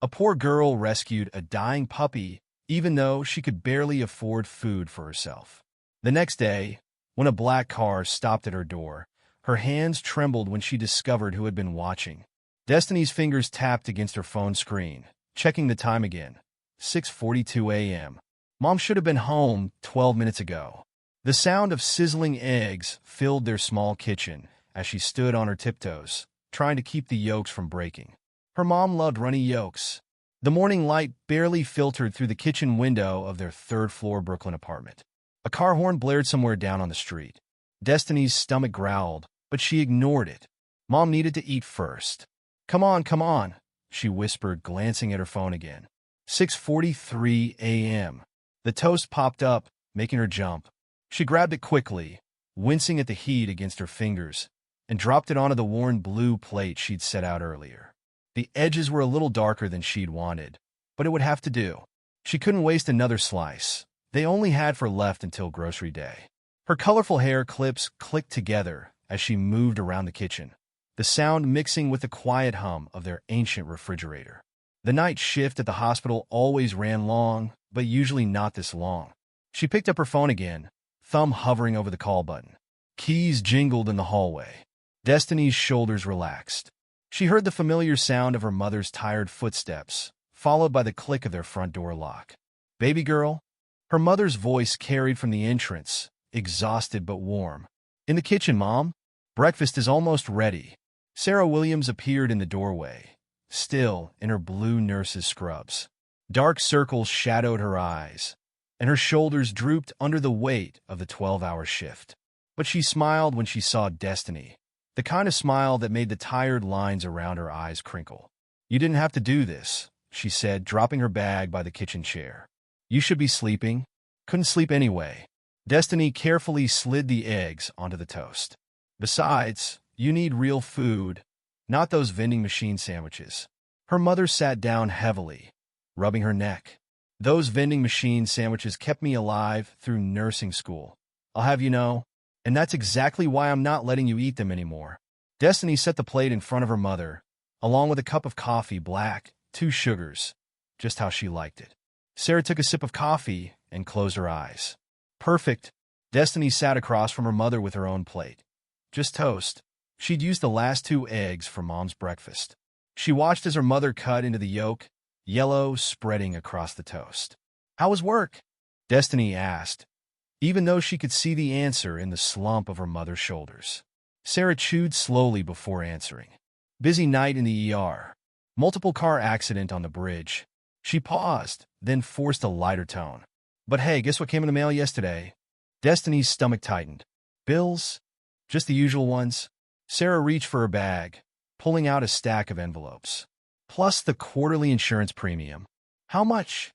A poor girl rescued a dying puppy even though she could barely afford food for herself. The next day, when a black car stopped at her door, her hands trembled when she discovered who had been watching. Destiny's fingers tapped against her phone screen, checking the time again. 6:42 a.m. Mom should have been home 12 minutes ago. The sound of sizzling eggs filled their small kitchen as she stood on her tiptoes, trying to keep the yolks from breaking. Her mom loved runny yolks. The morning light barely filtered through the kitchen window of their third-floor Brooklyn apartment. A car horn blared somewhere down on the street. Destiny's stomach growled, but she ignored it. Mom needed to eat first. Come on, she whispered, glancing at her phone again. 6:43 a.m. The toast popped up, making her jump. She grabbed it quickly, wincing at the heat against her fingers, and dropped it onto the worn blue plate she'd set out earlier. The edges were a little darker than she'd wanted, but it would have to do. She couldn't waste another slice. They only had for left until grocery day. Her colorful hair clips clicked together as she moved around the kitchen, the sound mixing with the quiet hum of their ancient refrigerator. The night shift at the hospital always ran long, but usually not this long. She picked up her phone again, thumb hovering over the call button. Keys jingled in the hallway. Destiny's shoulders relaxed. She heard the familiar sound of her mother's tired footsteps, followed by the click of their front door lock. "Baby girl?" Her mother's voice carried from the entrance, exhausted but warm. "In the kitchen, Mom. Breakfast is almost ready." Sarah Williams appeared in the doorway, still in her blue nurse's scrubs. Dark circles shadowed her eyes, and her shoulders drooped under the weight of the 12-hour shift. But she smiled when she saw Destiny, the kind of smile that made the tired lines around her eyes crinkle. "You didn't have to do this," she said, dropping her bag by the kitchen chair. "You should be sleeping." "Couldn't sleep anyway." Destiny carefully slid the eggs onto the toast. "Besides, you need real food, not those vending machine sandwiches." Her mother sat down heavily, rubbing her neck. "Those vending machine sandwiches kept me alive through nursing school. I'll have you know, and that's exactly why I'm not letting you eat them anymore." Destiny set the plate in front of her mother, along with a cup of coffee, black, 2 sugars, just how she liked it. Sarah took a sip of coffee and closed her eyes. "Perfect." Destiny sat across from her mother with her own plate. Just toast. She'd used the last 2 eggs for Mom's breakfast. She watched as her mother cut into the yolk, yellow spreading across the toast. "How was work?" Destiny asked, even though she could see the answer in the slump of her mother's shoulders. Sarah chewed slowly before answering. "Busy night in the ER. Multiple car accident on the bridge." She paused, then forced a lighter tone. "But hey, guess what came in the mail yesterday?" Destiny's stomach tightened. "Bills? Just the usual ones?" Sarah reached for her bag, pulling out a stack of envelopes. "Plus the quarterly insurance premium." "How much?"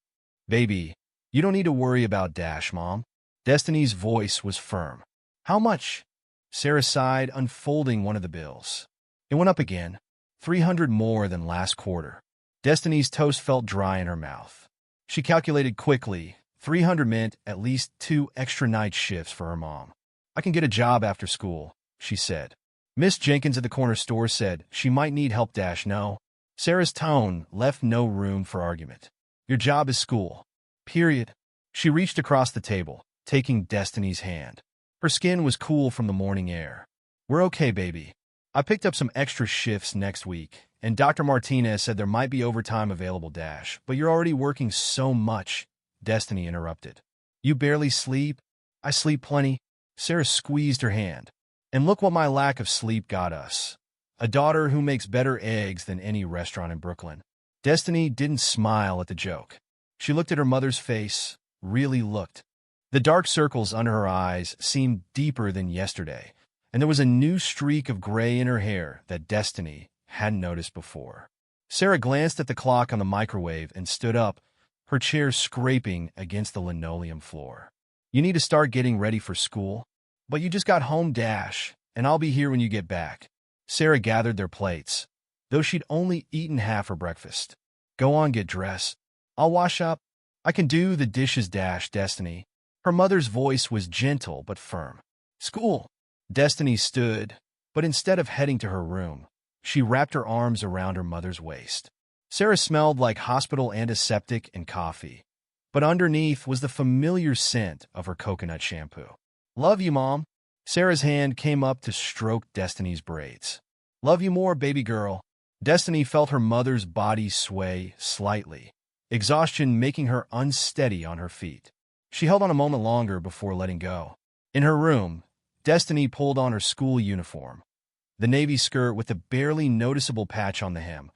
"Baby, you don't need to worry about Dash, Mom." Destiny's voice was firm. "How much?" Sarah sighed, unfolding one of the bills. It went up again, 300 more than last quarter. Destiny's toast felt dry in her mouth. She calculated quickly. 300 meant at least 2 extra night shifts for her mom. "I can get a job after school," she said. "Miss Jenkins at the corner store said she might need help. Dash, no." Sarah's tone left no room for argument. "Your job is school. Period." She reached across the table, taking Destiny's hand. Her skin was cool from the morning air. "We're okay, baby. I picked up some extra shifts next week, and Dr. Martinez said there might be overtime available. Dash, but you're already working so much." Destiny interrupted. "You barely sleep?" "I sleep plenty." Sarah squeezed her hand. "And look what my lack of sleep got us. A daughter who makes better eggs than any restaurant in Brooklyn." Destiny didn't smile at the joke. She looked at her mother's face, really looked. The dark circles under her eyes seemed deeper than yesterday, and there was a new streak of gray in her hair that Destiny hadn't noticed before. Sarah glanced at the clock on the microwave and stood up, her chair scraping against the linoleum floor. "You need to start getting ready for school." "But you just got home, Dash, and I'll be here when you get back." Sarah gathered their plates, though she'd only eaten half her breakfast. "Go on, get dressed. I'll wash up. I can do the dishes." Dash, Destiny. Her mother's voice was gentle but firm. "School." Destiny stood, but instead of heading to her room, she wrapped her arms around her mother's waist. Sarah smelled like hospital antiseptic and coffee, but underneath was the familiar scent of her coconut shampoo. Love you, Mom. Sarah's hand came up to stroke Destiny's braids. Love you more, baby girl. Destiny felt her mother's body sway slightly, exhaustion making her unsteady on her feet. She held on a moment longer before letting go. In her room, Destiny pulled on her school uniform, the navy skirt with a barely noticeable patch on the hem,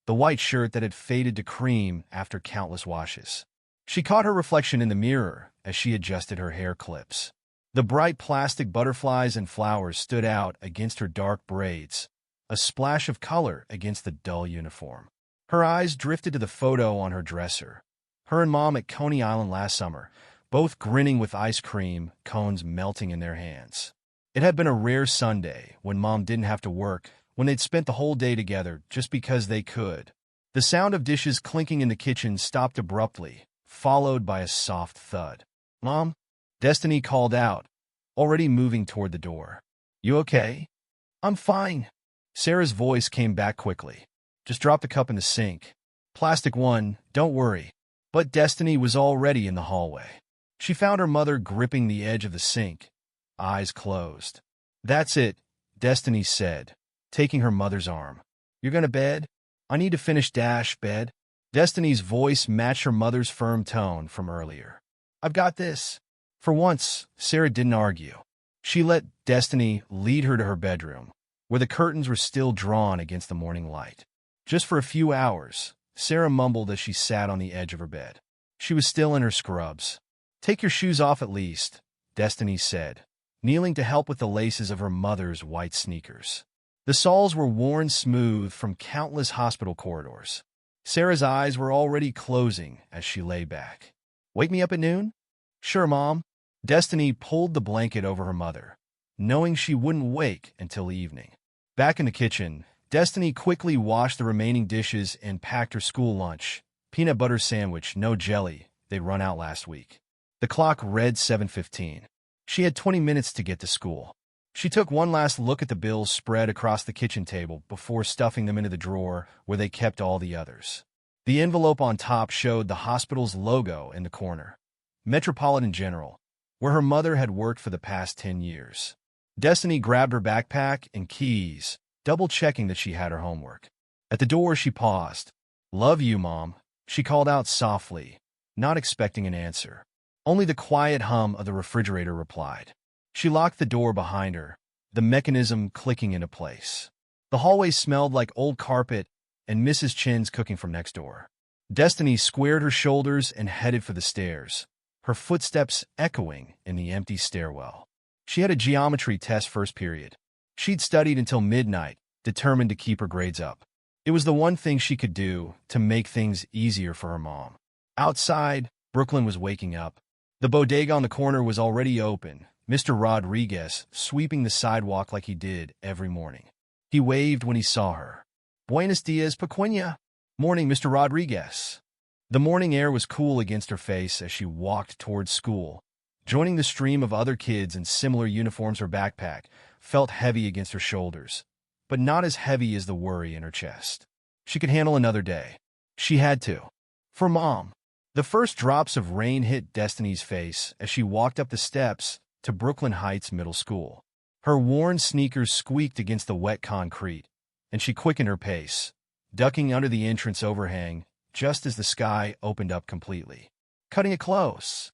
the white shirt that had faded to cream after countless washes. She caught her reflection in the mirror as she adjusted her hair clips. The bright plastic butterflies and flowers stood out against her dark braids, a splash of color against the dull uniform. Her eyes drifted to the photo on her dresser. Her and Mom at Coney Island last summer, both grinning with ice cream cones melting in their hands. It had been a rare Sunday when Mom didn't have to work, when they'd spent the whole day together just because they could. The sound of dishes clinking in the kitchen stopped abruptly, followed by a soft thud. Mom? Destiny called out, already moving toward the door. You okay? I'm fine. Sarah's voice came back quickly. Just drop the cup in the sink. Plastic one, don't worry. But Destiny was already in the hallway. She found her mother gripping the edge of the sink, eyes closed. That's it, Destiny said, taking her mother's arm. You're going to bed? I need to finish bed. Destiny's voice matched her mother's firm tone from earlier. I've got this. For once, Sarah didn't argue. She let Destiny lead her to her bedroom, where the curtains were still drawn against the morning light. Just for a few hours, Sarah mumbled as she sat on the edge of her bed. She was still in her scrubs. Take your shoes off at least, Destiny said, kneeling to help with the laces of her mother's white sneakers. The soles were worn smooth from countless hospital corridors. Sarah's eyes were already closing as she lay back. Wake me up at noon? Sure, Mom. Destiny pulled the blanket over her mother, knowing she wouldn't wake until evening. Back in the kitchen, Destiny quickly washed the remaining dishes and packed her school lunch, peanut butter sandwich, no jelly. They'd run out last week. The clock read 7:15. She had 20 minutes to get to school. She took one last look at the bills spread across the kitchen table before stuffing them into the drawer where they kept all the others. The envelope on top showed the hospital's logo in the corner, Metropolitan General, where her mother had worked for the past 10 years. Destiny grabbed her backpack and keys, double-checking that she had her homework. At the door, she paused. Love you, Mom, she called out softly, not expecting an answer. Only the quiet hum of the refrigerator replied. She locked the door behind her, the mechanism clicking into place. The hallway smelled like old carpet and Mrs. Chin's cooking from next door. Destiny squared her shoulders and headed for the stairs, her footsteps echoing in the empty stairwell. She had a geometry test first period. She'd studied until midnight, determined to keep her grades up. It was the one thing she could do to make things easier for her mom. Outside, Brooklyn was waking up. The bodega on the corner was already open, Mr. Rodriguez sweeping the sidewalk like he did every morning. He waved when he saw her. Buenos dias, Pequeña. Morning, Mr. Rodriguez. The morning air was cool against her face as she walked towards school. Joining the stream of other kids in similar uniforms, her backpack felt heavy against her shoulders, but not as heavy as the worry in her chest. She could handle another day. She had to. For Mom. The first drops of rain hit Destiny's face as she walked up the steps to Brooklyn Heights Middle School. Her worn sneakers squeaked against the wet concrete, and she quickened her pace, ducking under the entrance overhang just as the sky opened up completely. Cutting it close.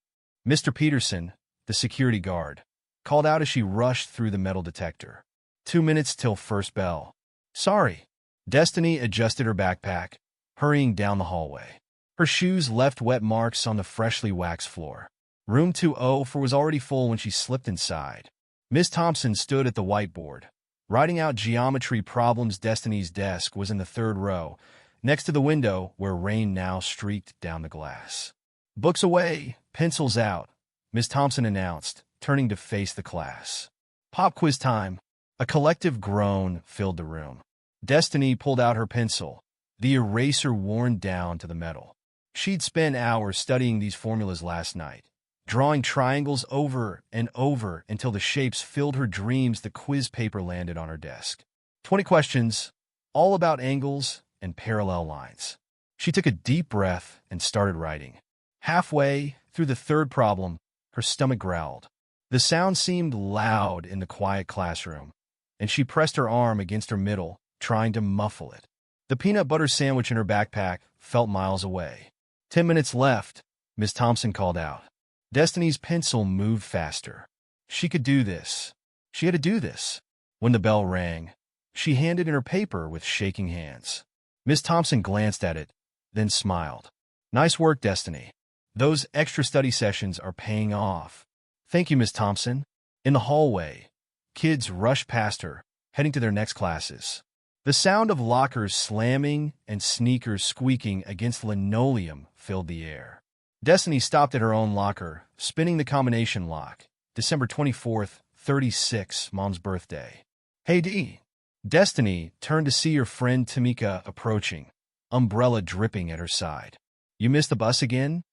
Mr. Peterson, the security guard, called out as she rushed through the metal detector. 2 minutes till first bell. Sorry. Destiny adjusted her backpack, hurrying down the hallway. Her shoes left wet marks on the freshly waxed floor. Room 204 was already full when she slipped inside. Miss Thompson stood at the whiteboard, writing out geometry problems. Destiny's desk was in the third row, next to the window where rain now streaked down the glass. Books away, pencils out, Miss Thompson announced, turning to face the class. Pop quiz time. A collective groan filled the room. Destiny pulled out her pencil, the eraser worn down to the metal. She'd spent hours studying these formulas last night, drawing triangles over and over until the shapes filled her dreams. The quiz paper landed on her desk. 20 questions, all about angles and parallel lines. She took a deep breath and started writing. Halfway through the third problem, her stomach growled. The sound seemed loud in the quiet classroom, and she pressed her arm against her middle, trying to muffle it. The peanut butter sandwich in her backpack felt miles away. 10 minutes left, Miss Thompson called out. Destiny's pencil moved faster. She could do this. She had to do this. When the bell rang, she handed in her paper with shaking hands. Miss Thompson glanced at it, then smiled. Nice work, Destiny. Those extra study sessions are paying off. Thank you, Miss Thompson. In the hallway, kids rushed past her, heading to their next classes. The sound of lockers slamming and sneakers squeaking against linoleum filled the air. Destiny stopped at her own locker, spinning the combination lock. December 24th, 36, Mom's birthday. Hey, Dee. Destiny turned to see her friend Tamika approaching, umbrella dripping at her side. You missed the bus again?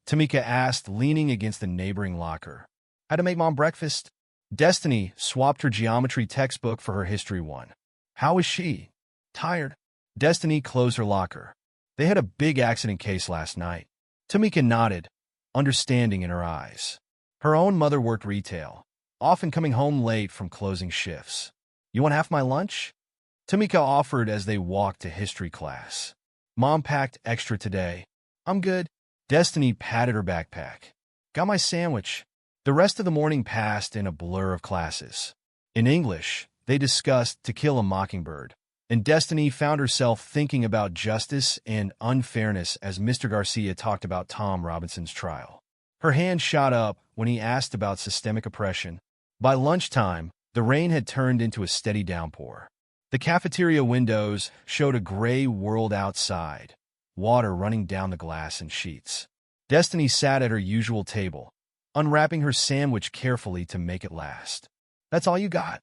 Tamika asked, leaning against the neighboring locker. Had to make Mom breakfast? Destiny swapped her geometry textbook for her history one. How is she? Tired. Destiny closed her locker. They had a big accident case last night. Tamika nodded, understanding in her eyes. Her own mother worked retail, often coming home late from closing shifts. You want half my lunch? Tamika offered as they walked to history class. Mom packed extra today. I'm good. Destiny patted her backpack. Got my sandwich. The rest of the morning passed in a blur of classes. In English, they discussed To Kill a Mockingbird, and Destiny found herself thinking about justice and unfairness as Mr. Garcia talked about Tom Robinson's trial. Her hand shot up when he asked about systemic oppression. By lunchtime, the rain had turned into a steady downpour. The cafeteria windows showed a gray world outside, water running down the glass in sheets. Destiny sat at her usual table, unwrapping her sandwich carefully to make it last. That's all you got?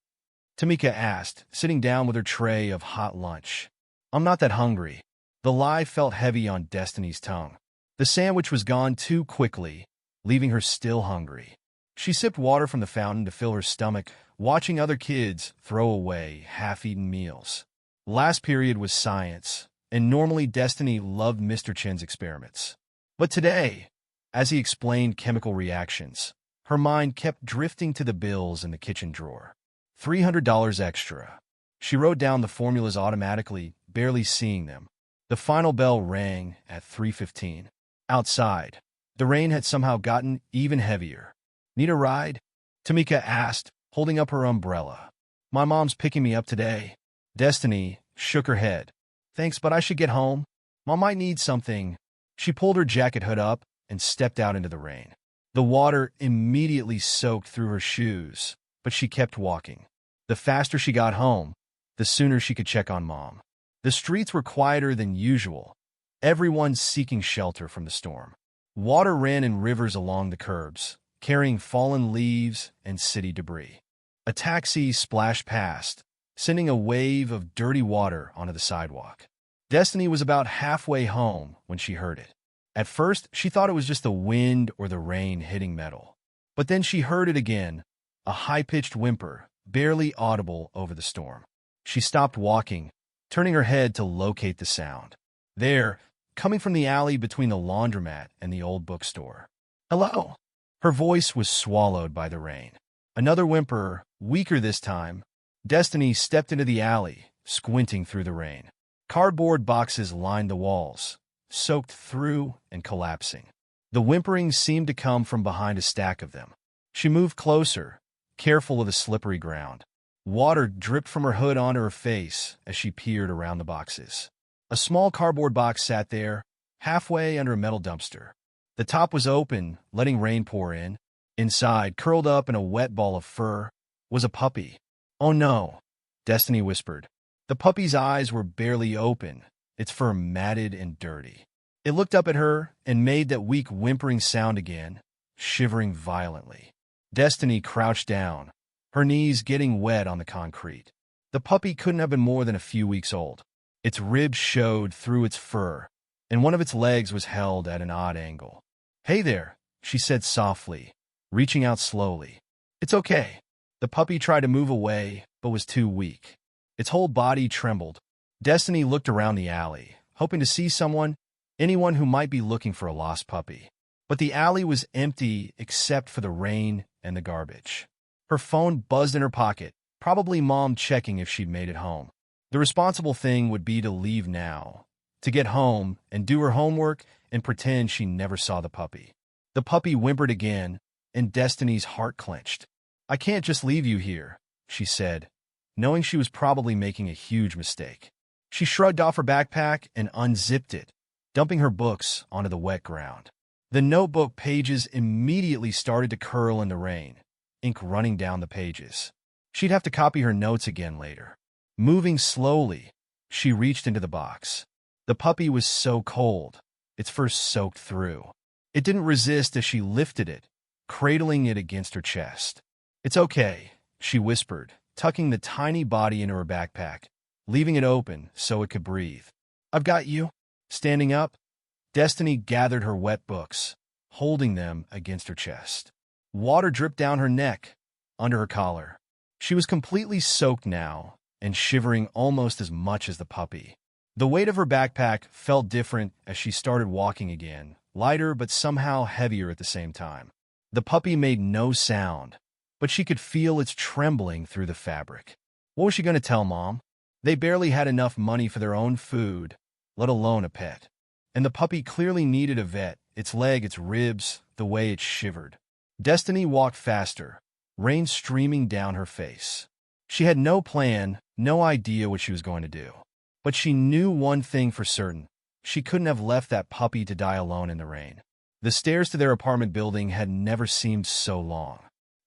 Tamika asked, sitting down with her tray of hot lunch. I'm not that hungry. The lie felt heavy on Destiny's tongue. The sandwich was gone too quickly, leaving her still hungry. She sipped water from the fountain to fill her stomach, watching other kids throw away half-eaten meals. Last period was science, and normally Destiny loved Mr. Chen's experiments. But today, as he explained chemical reactions, her mind kept drifting to the bills in the kitchen drawer. $300 extra. She wrote down the formulas automatically, barely seeing them. The final bell rang at 3:15. Outside, the rain had somehow gotten even heavier. Need a ride? Tamika asked, holding up her umbrella. My mom's picking me up today. Destiny shook her head. Thanks, but I should get home. Mom might need something. She pulled her jacket hood up and stepped out into the rain. The water immediately soaked through her shoes, but she kept walking. The faster she got home, the sooner she could check on Mom. The streets were quieter than usual, everyone seeking shelter from the storm. Water ran in rivers along the curbs, carrying fallen leaves and city debris. A taxi splashed past, sending a wave of dirty water onto the sidewalk. Destiny was about halfway home when she heard it. At first, she thought it was just the wind or the rain hitting metal. But then she heard it again, a high-pitched whimper, barely audible over the storm. She stopped walking, turning her head to locate the sound. There, coming from the alley between the laundromat and the old bookstore. Hello? Her voice was swallowed by the rain. Another whimper, weaker this time. Destiny stepped into the alley, squinting through the rain. Cardboard boxes lined the walls, soaked through and collapsing. The whimpering seemed to come from behind a stack of them. She moved closer, careful of the slippery ground. Water dripped from her hood onto her face as she peered around the boxes. A small cardboard box sat there, halfway under a metal dumpster. The top was open, letting rain pour in. Inside, curled up in a wet ball of fur, was a puppy. Oh no, Destiny whispered. The puppy's eyes were barely open, its fur matted and dirty. It looked up at her and made that weak whimpering sound again, shivering violently. Destiny crouched down, her knees getting wet on the concrete. The puppy couldn't have been more than a few weeks old. Its ribs showed through its fur, and one of its legs was held at an odd angle. Hey there, she said softly, reaching out slowly. It's okay. The puppy tried to move away, but was too weak. Its whole body trembled. Destiny looked around the alley, hoping to see someone, anyone who might be looking for a lost puppy. But the alley was empty except for the rain and the garbage. Her phone buzzed in her pocket, probably Mom checking if she'd made it home. The responsible thing would be to leave now, to get home and do her homework and pretend she never saw the puppy. The puppy whimpered again, and Destiny's heart clenched. "I can't just leave you here," she said, knowing she was probably making a huge mistake. She shrugged off her backpack and unzipped it, dumping her books onto the wet ground. The notebook pages immediately started to curl in the rain, ink running down the pages. She'd have to copy her notes again later. Moving slowly, she reached into the box. The puppy was so cold, its fur soaked through. It didn't resist as she lifted it, cradling it against her chest. "It's okay," she whispered, tucking the tiny body into her backpack, leaving it open so it could breathe. "I've got you." Standing up, Destiny gathered her wet books, holding them against her chest. Water dripped down her neck, under her collar. She was completely soaked now and shivering almost as much as the puppy. The weight of her backpack felt different as she started walking again, lighter but somehow heavier at the same time. The puppy made no sound, but she could feel its trembling through the fabric. What was she going to tell Mom? They barely had enough money for their own food, let alone a pet. And the puppy clearly needed a vet, its leg, its ribs, the way it shivered. Destiny walked faster, rain streaming down her face. She had no plan, no idea what she was going to do. But she knew one thing for certain. She couldn't have left that puppy to die alone in the rain. The stairs to their apartment building had never seemed so long.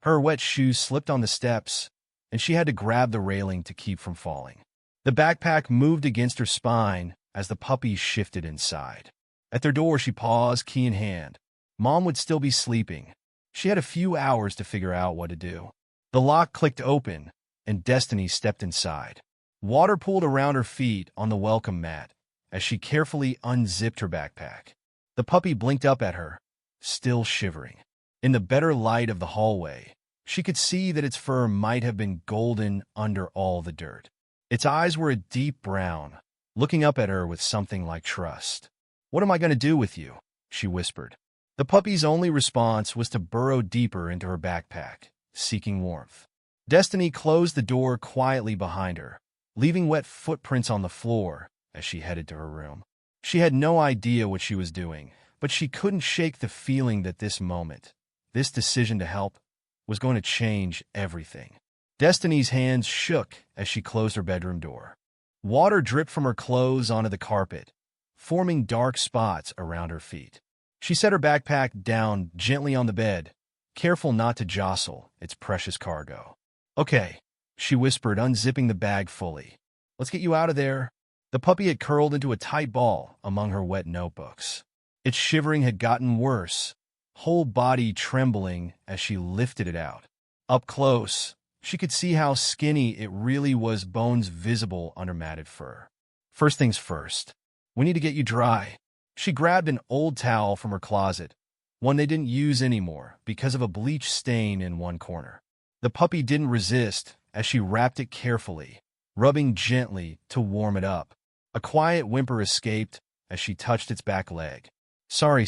Her wet shoes slipped on the steps, and she had to grab the railing to keep from falling. The backpack moved against her spine as the puppy shifted inside. At their door, she paused, key in hand. Mom would still be sleeping. She had a few hours to figure out what to do. The lock clicked open, and Destiny stepped inside. Water pooled around her feet on the welcome mat as she carefully unzipped her backpack. The puppy blinked up at her, still shivering. In the better light of the hallway, she could see that its fur might have been golden under all the dirt. Its eyes were a deep brown, looking up at her with something like trust. "What am I going to do with you?" she whispered. The puppy's only response was to burrow deeper into her backpack, seeking warmth. Destiny closed the door quietly behind her, leaving wet footprints on the floor as she headed to her room. She had no idea what she was doing, but she couldn't shake the feeling that this moment, this decision to help, was going to change everything. Destiny's hands shook as she closed her bedroom door. Water dripped from her clothes onto the carpet, forming dark spots around her feet. She set her backpack down gently on the bed, careful not to jostle its precious cargo. "Okay," she whispered, unzipping the bag fully. "Let's get you out of there." The puppy had curled into a tight ball among her wet notebooks. Its shivering had gotten worse, whole body trembling as she lifted it out. Up close, she could see how skinny it really was, bones visible under matted fur. "First things first, we need to get you dry." She grabbed an old towel from her closet, one they didn't use anymore because of a bleach stain in one corner. The puppy didn't resist as she wrapped it carefully, rubbing gently to warm it up. A quiet whimper escaped as she touched its back leg. Sorry,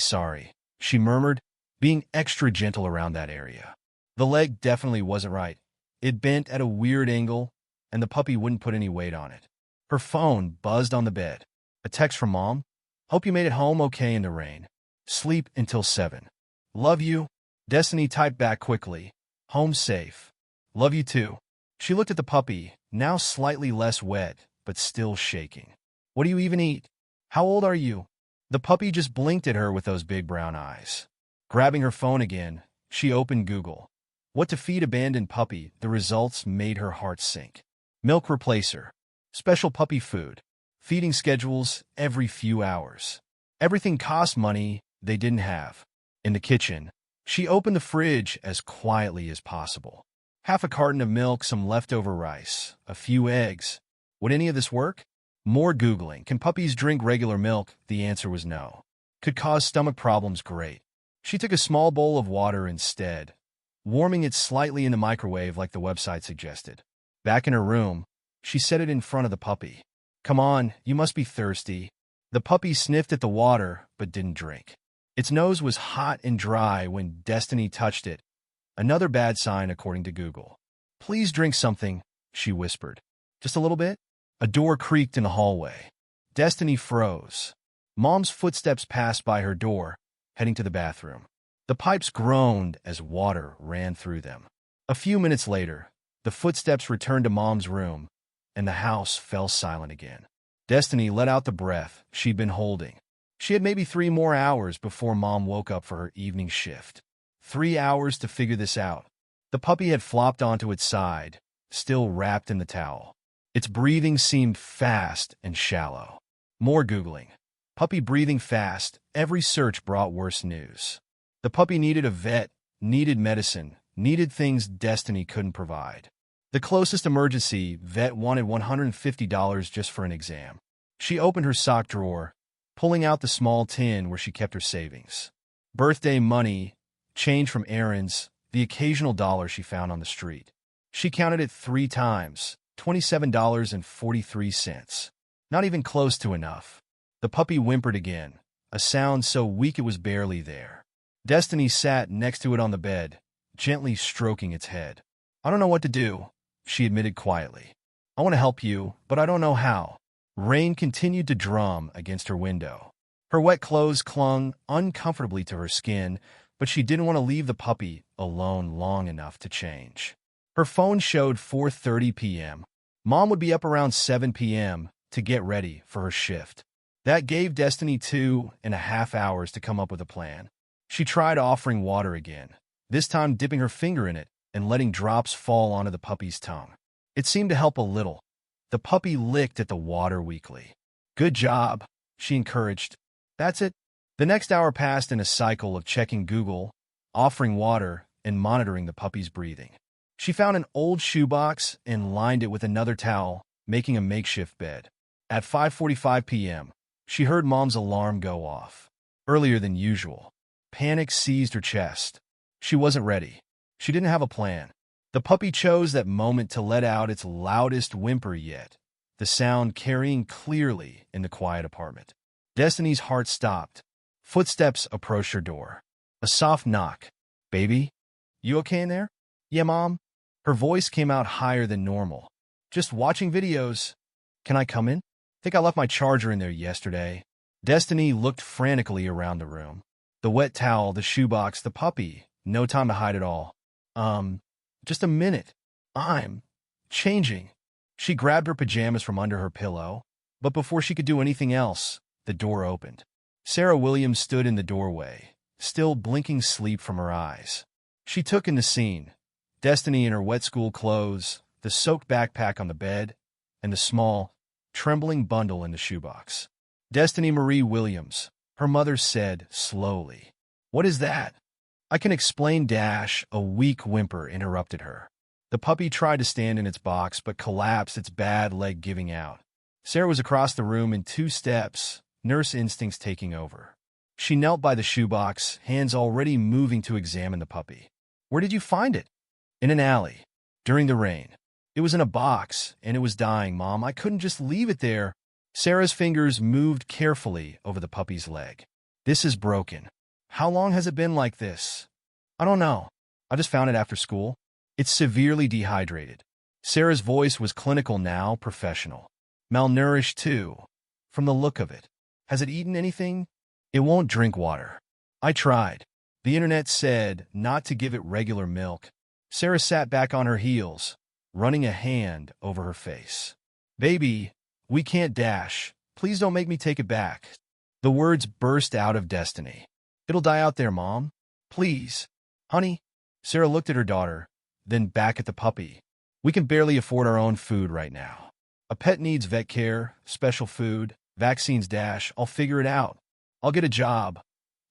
she murmured, being extra gentle around that area. The leg definitely wasn't right. It bent at a weird angle, and the puppy wouldn't put any weight on it. Her phone buzzed on the bed. A text from Mom. "Hope you made it home okay in the rain. Sleep until 7. Love you." Destiny typed back quickly. "Home safe. Love you too." She looked at the puppy, now slightly less wet, but still shaking. "What do you even eat? How old are you?" The puppy just blinked at her with those big brown eyes. Grabbing her phone again, she opened Google. What to feed abandoned puppy? The results made her heart sink. Milk replacer. Special puppy food. Feeding schedules every few hours. Everything cost money they didn't have. In the kitchen, she opened the fridge as quietly as possible. Half a carton of milk, some leftover rice, a few eggs. Would any of this work? More Googling. Can puppies drink regular milk? The answer was no. Could cause stomach problems? Great. She took a small bowl of water instead, warming it slightly in the microwave like the website suggested. Back in her room, she set it in front of the puppy. "Come on, you must be thirsty." The puppy sniffed at the water, but didn't drink. Its nose was hot and dry when Destiny touched it. Another bad sign, according to Google. "Please drink something," she whispered. "Just a little bit?" A door creaked in the hallway. Destiny froze. Mom's footsteps passed by her door, heading to the bathroom. The pipes groaned as water ran through them. A few minutes later, the footsteps returned to Mom's room, and the house fell silent again. Destiny let out the breath she'd been holding. She had maybe 3 more hours before Mom woke up for her evening shift. 3 hours to figure this out. The puppy had flopped onto its side, still wrapped in the towel. Its breathing seemed fast and shallow. More Googling. Puppy breathing fast. Every search brought worse news. The puppy needed a vet, needed medicine, needed things Destiny couldn't provide. The closest emergency vet wanted $150 just for an exam. She opened her sock drawer, pulling out the small tin where she kept her savings. Birthday money, change from errands, the occasional dollar she found on the street. She counted it 3 times, $27.43. Not even close to enough. The puppy whimpered again, a sound so weak it was barely there. Destiny sat next to it on the bed, gently stroking its head. "I don't know what to do," she admitted quietly. "I want to help you, but I don't know how." Rain continued to drum against her window. Her wet clothes clung uncomfortably to her skin, but she didn't want to leave the puppy alone long enough to change. Her phone showed 4:30 p.m. Mom would be up around 7 p.m. to get ready for her shift. That gave Destiny 2.5 hours to come up with a plan. She tried offering water again, this time dipping her finger in it and letting drops fall onto the puppy's tongue. It seemed to help a little. The puppy licked at the water weakly. "Good job," she encouraged. "That's it." The next hour passed in a cycle of checking Google, offering water, and monitoring the puppy's breathing. She found an old shoebox and lined it with another towel, making a makeshift bed. At 5:45 p.m., she heard Mom's alarm go off. Earlier than usual. Panic seized her chest. She wasn't ready. She didn't have a plan. The puppy chose that moment to let out its loudest whimper yet, the sound carrying clearly in the quiet apartment. Destiny's heart stopped. Footsteps approached her door. A soft knock. "Baby? You okay in there?" "Yeah, Mom." Her voice came out higher than normal. "Just watching videos. Can I come in? Think I left my charger in there yesterday." Destiny looked frantically around the room. The wet towel, the shoebox, the puppy. No time to hide it all. Just a minute. I'm changing." She grabbed her pajamas from under her pillow, but before she could do anything else, the door opened. Sarah Williams stood in the doorway, still blinking sleep from her eyes. She took in the scene. Destiny in her wet school clothes, the soaked backpack on the bed, and the small, trembling bundle in the shoebox. "Destiny Marie Williams," her mother said slowly. "What is that?" "I can explain, Dash," a weak whimper interrupted her. The puppy tried to stand in its box but collapsed, its bad leg giving out. Sarah was across the room in 2 steps, nurse instincts taking over. She knelt by the shoebox, hands already moving to examine the puppy. "Where did you find it?" "In an alley. During the rain. It was in a box, and it was dying, Mom. I couldn't just leave it there." Sarah's fingers moved carefully over the puppy's leg. "This is broken. How long has it been like this?" "I don't know. I just found it after school. It's severely dehydrated." Sarah's voice was clinical now, professional. "Malnourished, too, from the look of it. Has it eaten anything?" "It won't drink water. I tried. The internet said not to give it regular milk." Sarah sat back on her heels, running a hand over her face. "Baby, we can't, Dash. Please don't make me take it back." The words burst out of Destiny. "It'll die out there, Mom. Please. Honey." Sarah looked at her daughter, then back at the puppy. "We can barely afford our own food right now. A pet needs vet care, special food, vaccines, Dash. I'll figure it out. I'll get a job."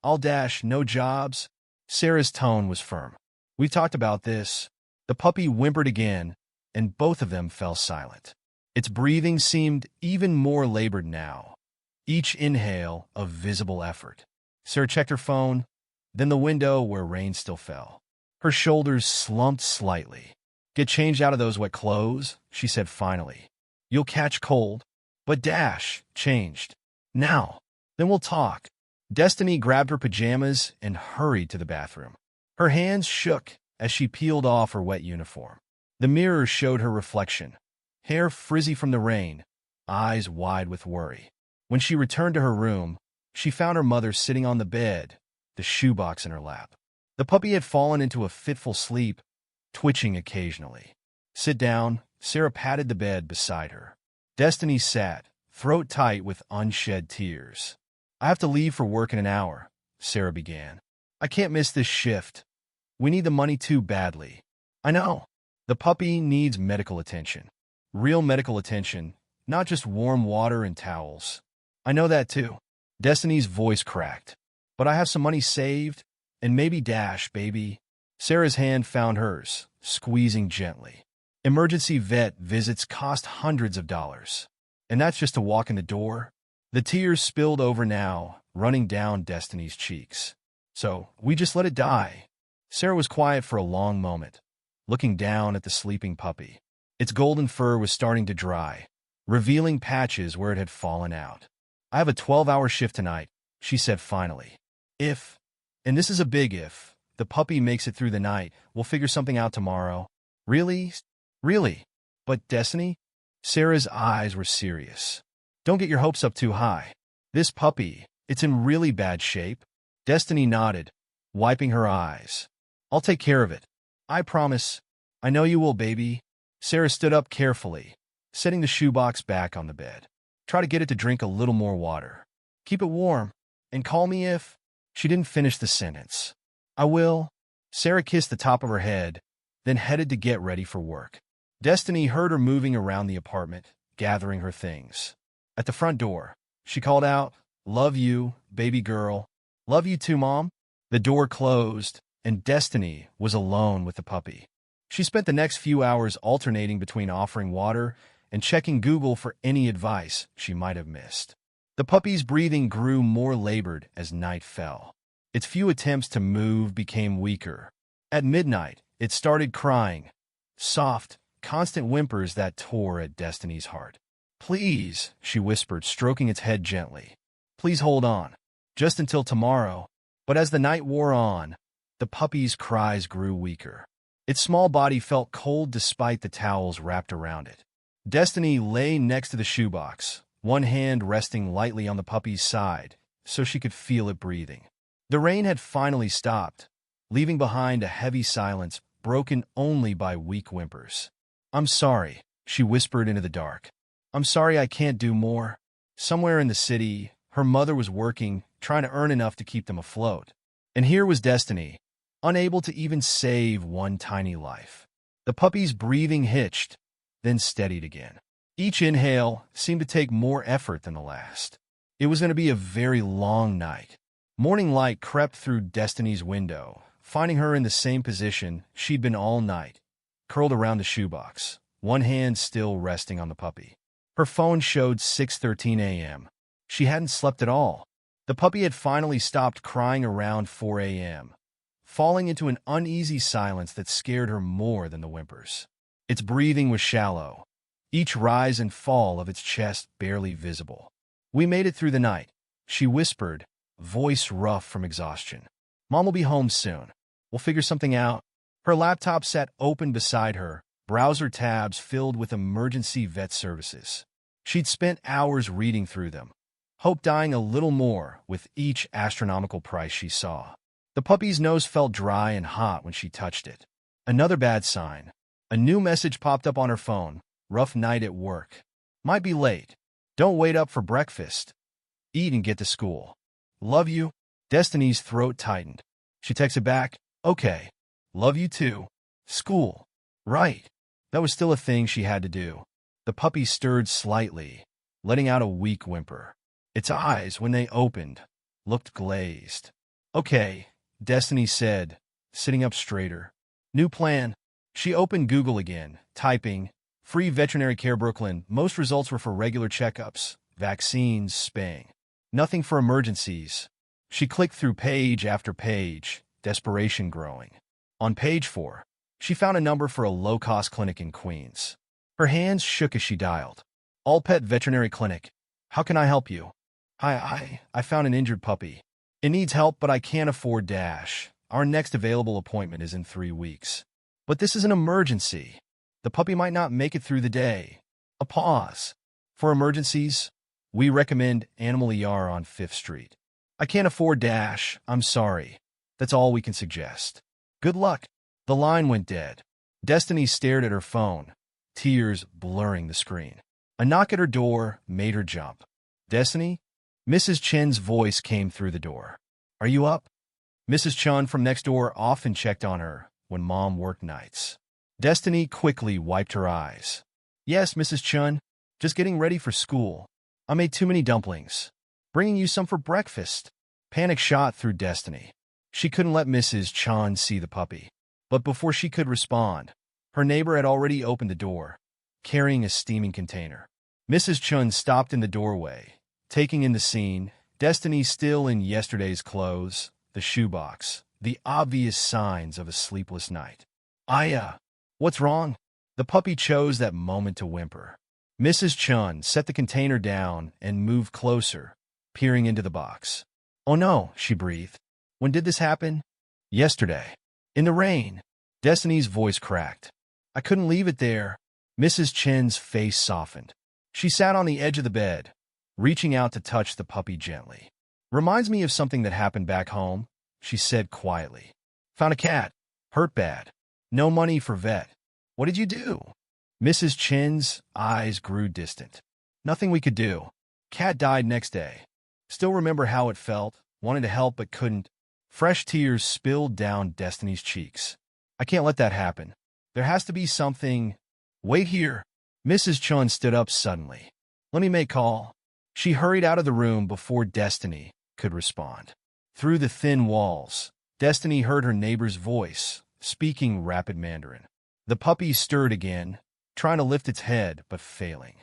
"I'll Dash, no jobs." Sarah's tone was firm. "We've talked about this." The puppy whimpered again, and both of them fell silent. Its breathing seemed even more labored now, each inhale a visible effort. Sarah checked her phone, then the window where rain still fell. Her shoulders slumped slightly. "Get changed out of those wet clothes," she said finally. "You'll catch cold." But Dash changed. Now. Then we'll talk. Destiny grabbed her pajamas and hurried to the bathroom. Her hands shook as she peeled off her wet uniform. The mirror showed her reflection, hair frizzy from the rain, eyes wide with worry. When she returned to her room, she found her mother sitting on the bed, the shoebox in her lap. The puppy had fallen into a fitful sleep, twitching occasionally. "Sit down," Sarah patted the bed beside her. Destiny sat, throat tight with unshed tears. "I have to leave for work in an hour," Sarah began. "I can't miss this shift. We need the money too badly." "I know. The puppy needs medical attention. Real medical attention, not just warm water and towels." "I know that too." Destiny's voice cracked. "But I have some money saved, and maybe Dash, baby." Sarah's hand found hers, squeezing gently. "Emergency vet visits cost hundreds of dollars. And that's just to walk in the door." The tears spilled over now, running down Destiny's cheeks. "So, we just let it die." Sarah was quiet for a long moment, looking down at the sleeping puppy. Its golden fur was starting to dry, revealing patches where it had fallen out. "I have a 12-hour shift tonight," she said finally. "If, and this is a big if, the puppy makes it through the night, we'll figure something out tomorrow." "Really? Really? But Destiny?" Sarah's eyes were serious. "Don't get your hopes up too high. This puppy, it's in really bad shape." Destiny nodded, wiping her eyes. "I'll take care of it. I promise." "I know you will, baby." Sarah stood up carefully, setting the shoebox back on the bed. "Try to get it to drink a little more water. Keep it warm, and call me if—" She didn't finish the sentence. "I will." Sarah kissed the top of her head, then headed to get ready for work. Destiny heard her moving around the apartment, gathering her things. At the front door, she called out, "Love you, baby girl." "Love you too, Mom." The door closed, and Destiny was alone with the puppy. She spent the next few hours alternating between offering water and checking Google for any advice she might have missed. The puppy's breathing grew more labored as night fell. Its few attempts to move became weaker. At midnight, it started crying, soft, constant whimpers that tore at Destiny's heart. "Please," she whispered, stroking its head gently. "Please hold on. Just until tomorrow." But as the night wore on, the puppy's cries grew weaker. Its small body felt cold despite the towels wrapped around it. Destiny lay next to the shoebox, one hand resting lightly on the puppy's side so she could feel it breathing. The rain had finally stopped, leaving behind a heavy silence broken only by weak whimpers. "I'm sorry," she whispered into the dark. "I'm sorry I can't do more." Somewhere in the city, her mother was working, trying to earn enough to keep them afloat. And here was Destiny, unable to even save one tiny life. The puppy's breathing hitched, then steadied again. Each inhale seemed to take more effort than the last. It was going to be a very long night. Morning light crept through Destiny's window, finding her in the same position she'd been all night, curled around the shoebox, one hand still resting on the puppy. Her phone showed 6:13 a.m. She hadn't slept at all. The puppy had finally stopped crying around 4 a.m., falling into an uneasy silence that scared her more than the whimpers. Its breathing was shallow, each rise and fall of its chest barely visible. "We made it through the night," she whispered, voice rough from exhaustion. "Mom will be home soon. We'll figure something out." Her laptop sat open beside her, browser tabs filled with emergency vet services. She'd spent hours reading through them, hope dying a little more with each astronomical price she saw. The puppy's nose felt dry and hot when she touched it. Another bad sign. A new message popped up on her phone. "Rough night at work. Might be late. Don't wait up for breakfast. Eat and get to school. Love you." Destiny's throat tightened. She texted back, "Okay. Love you too. School. Right." That was still a thing she had to do. The puppy stirred slightly, letting out a weak whimper. Its eyes, when they opened, looked glazed. "Okay," Destiny said, sitting up straighter. "New plan." She opened Google again, typing, "Free veterinary care Brooklyn." Most results were for regular checkups, vaccines, spaying. Nothing for emergencies. She clicked through page after page, desperation growing. On page 4, she found a number for a low-cost clinic in Queens. Her hands shook as she dialed. "All Pet Veterinary Clinic. How can I help you?" I found an injured puppy. It needs help, but I can't afford Dash. Our next available appointment is in 3 weeks. But this is an emergency. The puppy might not make it through the day. A pause. For emergencies, we recommend Animal ER on 5th Street. I can't afford Dash. I'm sorry. That's all we can suggest. Good luck. The line went dead. Destiny stared at her phone, tears blurring the screen. A knock at her door made her jump. Destiny? Mrs. Chen's voice came through the door. Are you up? Mrs. Chun from next door often checked on her when Mom worked nights. Destiny quickly wiped her eyes. Yes, Mrs. Chun. Just getting ready for school. I made too many dumplings. Bringing you some for breakfast. Panic shot through Destiny. She couldn't let Mrs. Chun see the puppy. But before she could respond, her neighbor had already opened the door, carrying a steaming container. Mrs. Chun stopped in the doorway, taking in the scene, Destiny still in yesterday's clothes, the shoebox, the obvious signs of a sleepless night. Aya, what's wrong? The puppy chose that moment to whimper. Mrs. Chun set the container down and moved closer, peering into the box. Oh no, she breathed. When did this happen? Yesterday. In the rain. Destiny's voice cracked. I couldn't leave it there. Mrs. Chen's face softened. She sat on the edge of the bed, reaching out to touch the puppy gently. Reminds me of something that happened back home, she said quietly. Found a cat. Hurt bad. No money for vet. What did you do? Mrs. Chen's eyes grew distant. Nothing we could do. Cat died next day. Still remember how it felt, wanted to help but couldn't. Fresh tears spilled down Destiny's cheeks. I can't let that happen. There has to be something. Wait here. Mrs. Chun stood up suddenly. Let me make call. She hurried out of the room before Destiny could respond. Through the thin walls, Destiny heard her neighbor's voice, speaking rapid Mandarin. The puppy stirred again, trying to lift its head but failing.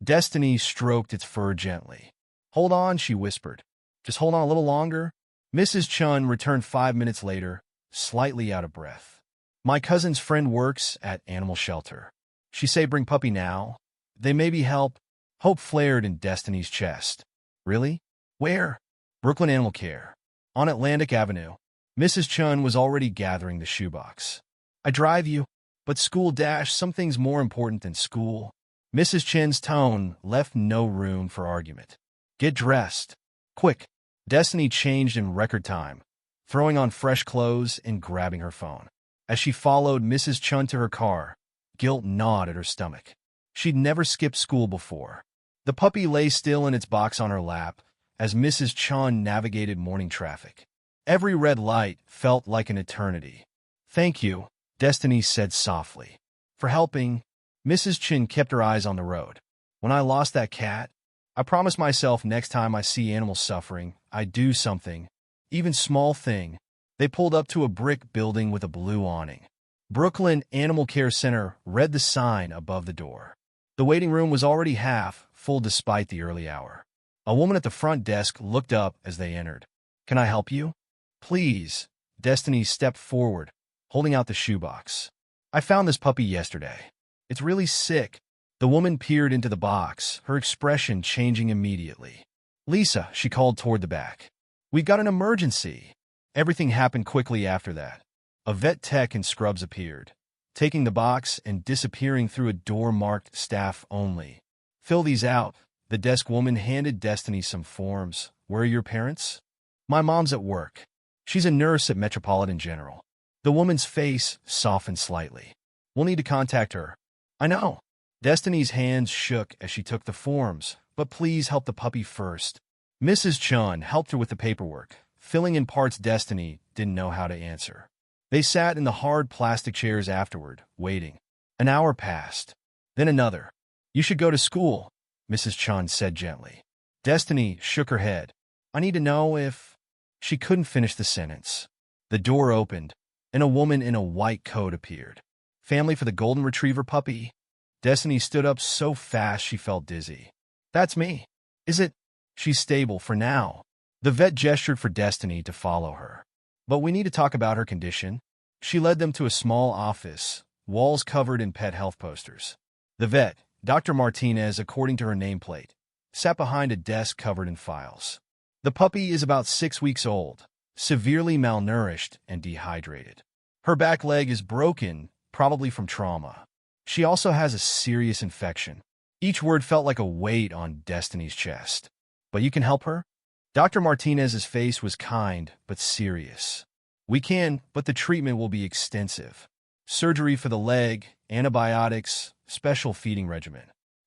Destiny stroked its fur gently. Hold on, she whispered. Just hold on a little longer. Mrs. Chun returned 5 minutes later, slightly out of breath. My cousin's friend works at animal shelter. She say bring puppy now. They maybe help. Hope flared in Destiny's chest. Really? Where? Brooklyn Animal Care. On Atlantic Avenue. Mrs. Chun was already gathering the shoebox. I drive you. But school dash, something's more important than school. Mrs. Chen's tone left no room for argument. Get dressed. Quick. Destiny changed in record time, throwing on fresh clothes and grabbing her phone. As she followed Mrs. Chun to her car, guilt gnawed at her stomach. She'd never skipped school before. The puppy lay still in its box on her lap as Mrs. Chun navigated morning traffic. Every red light felt like an eternity. Thank you, Destiny said softly. For helping. Mrs. Chin kept her eyes on the road. When I lost that cat, I promised myself next time I see animals suffering, I'd do something, even small thing. They pulled up to a brick building with a blue awning. Brooklyn Animal Care Center read the sign above the door. The waiting room was already half full despite the early hour. A woman at the front desk looked up as they entered. Can I help you? Please. Destiny stepped forward, holding out the shoebox. I found this puppy yesterday. It's really sick. The woman peered into the box, her expression changing immediately. Lisa, she called toward the back. We've got an emergency. Everything happened quickly after that. A vet tech in scrubs appeared, taking the box and disappearing through a door marked staff only. Fill these out. The desk woman handed Destiny some forms. Where are your parents? My mom's at work. She's a nurse at Metropolitan General. The woman's face softened slightly. We'll need to contact her. I know. Destiny's hands shook as she took the forms, but please help the puppy first. Mrs. Chun helped her with the paperwork, filling in parts Destiny didn't know how to answer. They sat in the hard plastic chairs afterward, waiting. An hour passed. Then another. You should go to school, Mrs. Chun said gently. Destiny shook her head. I need to know if... She couldn't finish the sentence. The door opened, and a woman in a white coat appeared. Family for the golden retriever puppy? Destiny stood up so fast she felt dizzy. That's me. Is it? She's stable for now. The vet gestured for Destiny to follow her. But we need to talk about her condition. She led them to a small office, walls covered in pet health posters. The vet, Dr. Martinez, according to her nameplate, sat behind a desk covered in files. The puppy is about 6 weeks old, severely malnourished and dehydrated. Her back leg is broken, probably from trauma. She also has a serious infection. Each word felt like a weight on Destiny's chest. But you can help her? Dr. Martinez's face was kind but serious. We can, but the treatment will be extensive. Surgery for the leg, antibiotics, special feeding regimen.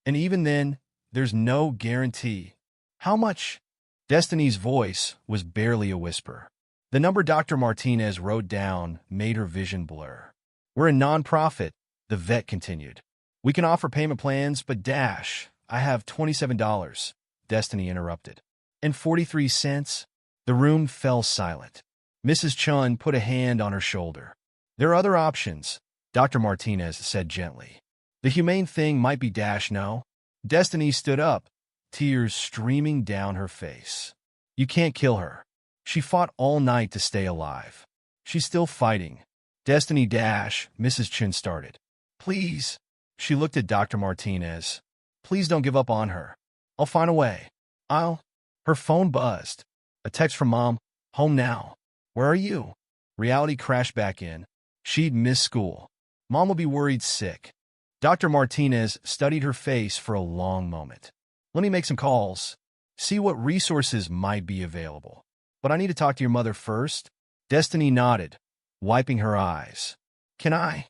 And even then, there's no guarantee. How much? Destiny's voice was barely a whisper. The number Dr. Martinez wrote down made her vision blur. We're a nonprofit, the vet continued. We can offer payment plans, but I have $27, Destiny interrupted. And 43 cents? The room fell silent. Mrs. Chun put a hand on her shoulder. There are other options, Dr. Martinez said gently. The humane thing might be no. Destiny stood up, tears streaming down her face. You can't kill her. She fought all night to stay alive. She's still fighting. Destiny Mrs. Chun started. Please. She looked at Dr. Martinez. Please don't give up on her. I'll find a way. Her phone buzzed. A text from Mom. Home now. Where are you? Reality crashed back in. She'd missed school. Mom will be worried sick. Dr. Martinez studied her face for a long moment. Let me make some calls. See what resources might be available. But I need to talk to your mother first. Destiny nodded, wiping her eyes. Can I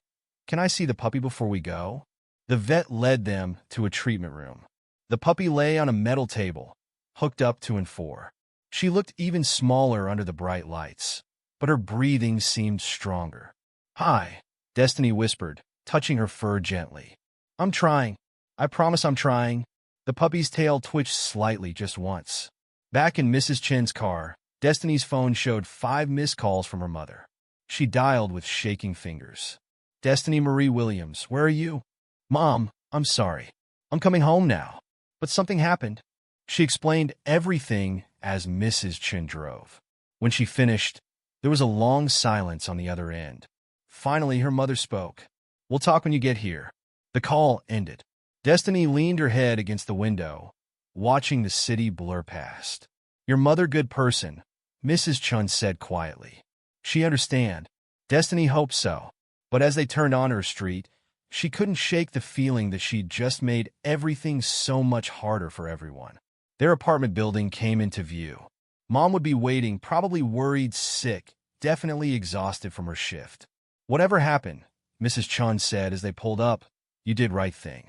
see the puppy before we go? The vet led them to a treatment room. The puppy lay on a metal table, hooked up to and for. She looked even smaller under the bright lights, but her breathing seemed stronger. Hi, Destiny whispered, touching her fur gently. I'm trying. I promise I'm trying. The puppy's tail twitched slightly just once. Back in Mrs. Chen's car, Destiny's phone showed 5 missed calls from her mother. She dialed with shaking fingers. Destiny Marie Williams, where are you? Mom, I'm sorry. I'm coming home now. But something happened. She explained everything as Mrs. Chen drove. When she finished, there was a long silence on the other end. Finally, her mother spoke. We'll talk when you get here. The call ended. Destiny leaned her head against the window, watching the city blur past. Your mother good person, Mrs. Chun said quietly. She understand. Destiny hoped so. But as they turned on her street, she couldn't shake the feeling that she'd just made everything so much harder for everyone. Their apartment building came into view. Mom would be waiting, probably worried, sick, definitely exhausted from her shift. Whatever happened, Mrs. Chun said as they pulled up, you did right thing.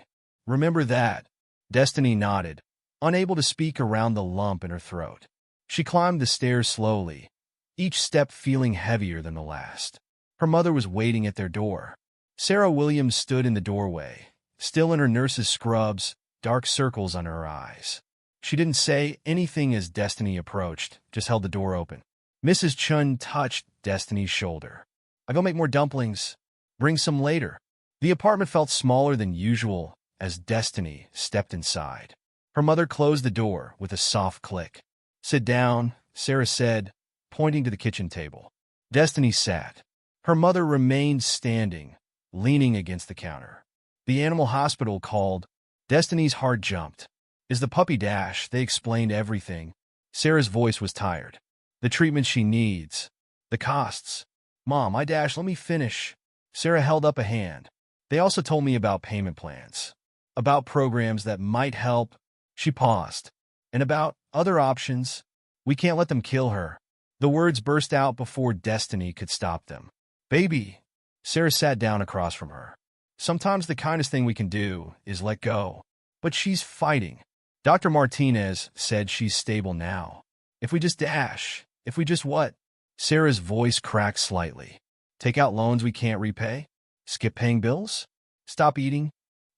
Remember that. Destiny nodded, unable to speak around the lump in her throat. She climbed the stairs slowly, each step feeling heavier than the last. Her mother was waiting at their door. Sarah Williams stood in the doorway, still in her nurse's scrubs, dark circles under her eyes. She didn't say anything as Destiny approached, just held the door open. Mrs. Chun touched Destiny's shoulder. I go make more dumplings. Bring some later. The apartment felt smaller than usual as Destiny stepped inside. Her mother closed the door with a soft click. Sit down, Sarah said, pointing to the kitchen table. Destiny sat. Her mother remained standing, leaning against the counter. The animal hospital called. Destiny's heart jumped. Is the puppy They explained everything. Sarah's voice was tired. The treatment she needs. The costs. Mom, let me finish. Sarah held up a hand. They also told me about payment plans. About programs that might help. She paused. And about other options. We can't let them kill her. The words burst out before Destiny could stop them. Baby. Sarah sat down across from her. Sometimes the kindest thing we can do is let go. But she's fighting. Dr. Martinez said she's stable now. If we just what? Sarah's voice cracked slightly. Take out loans we can't repay? Skip paying bills? Stop eating?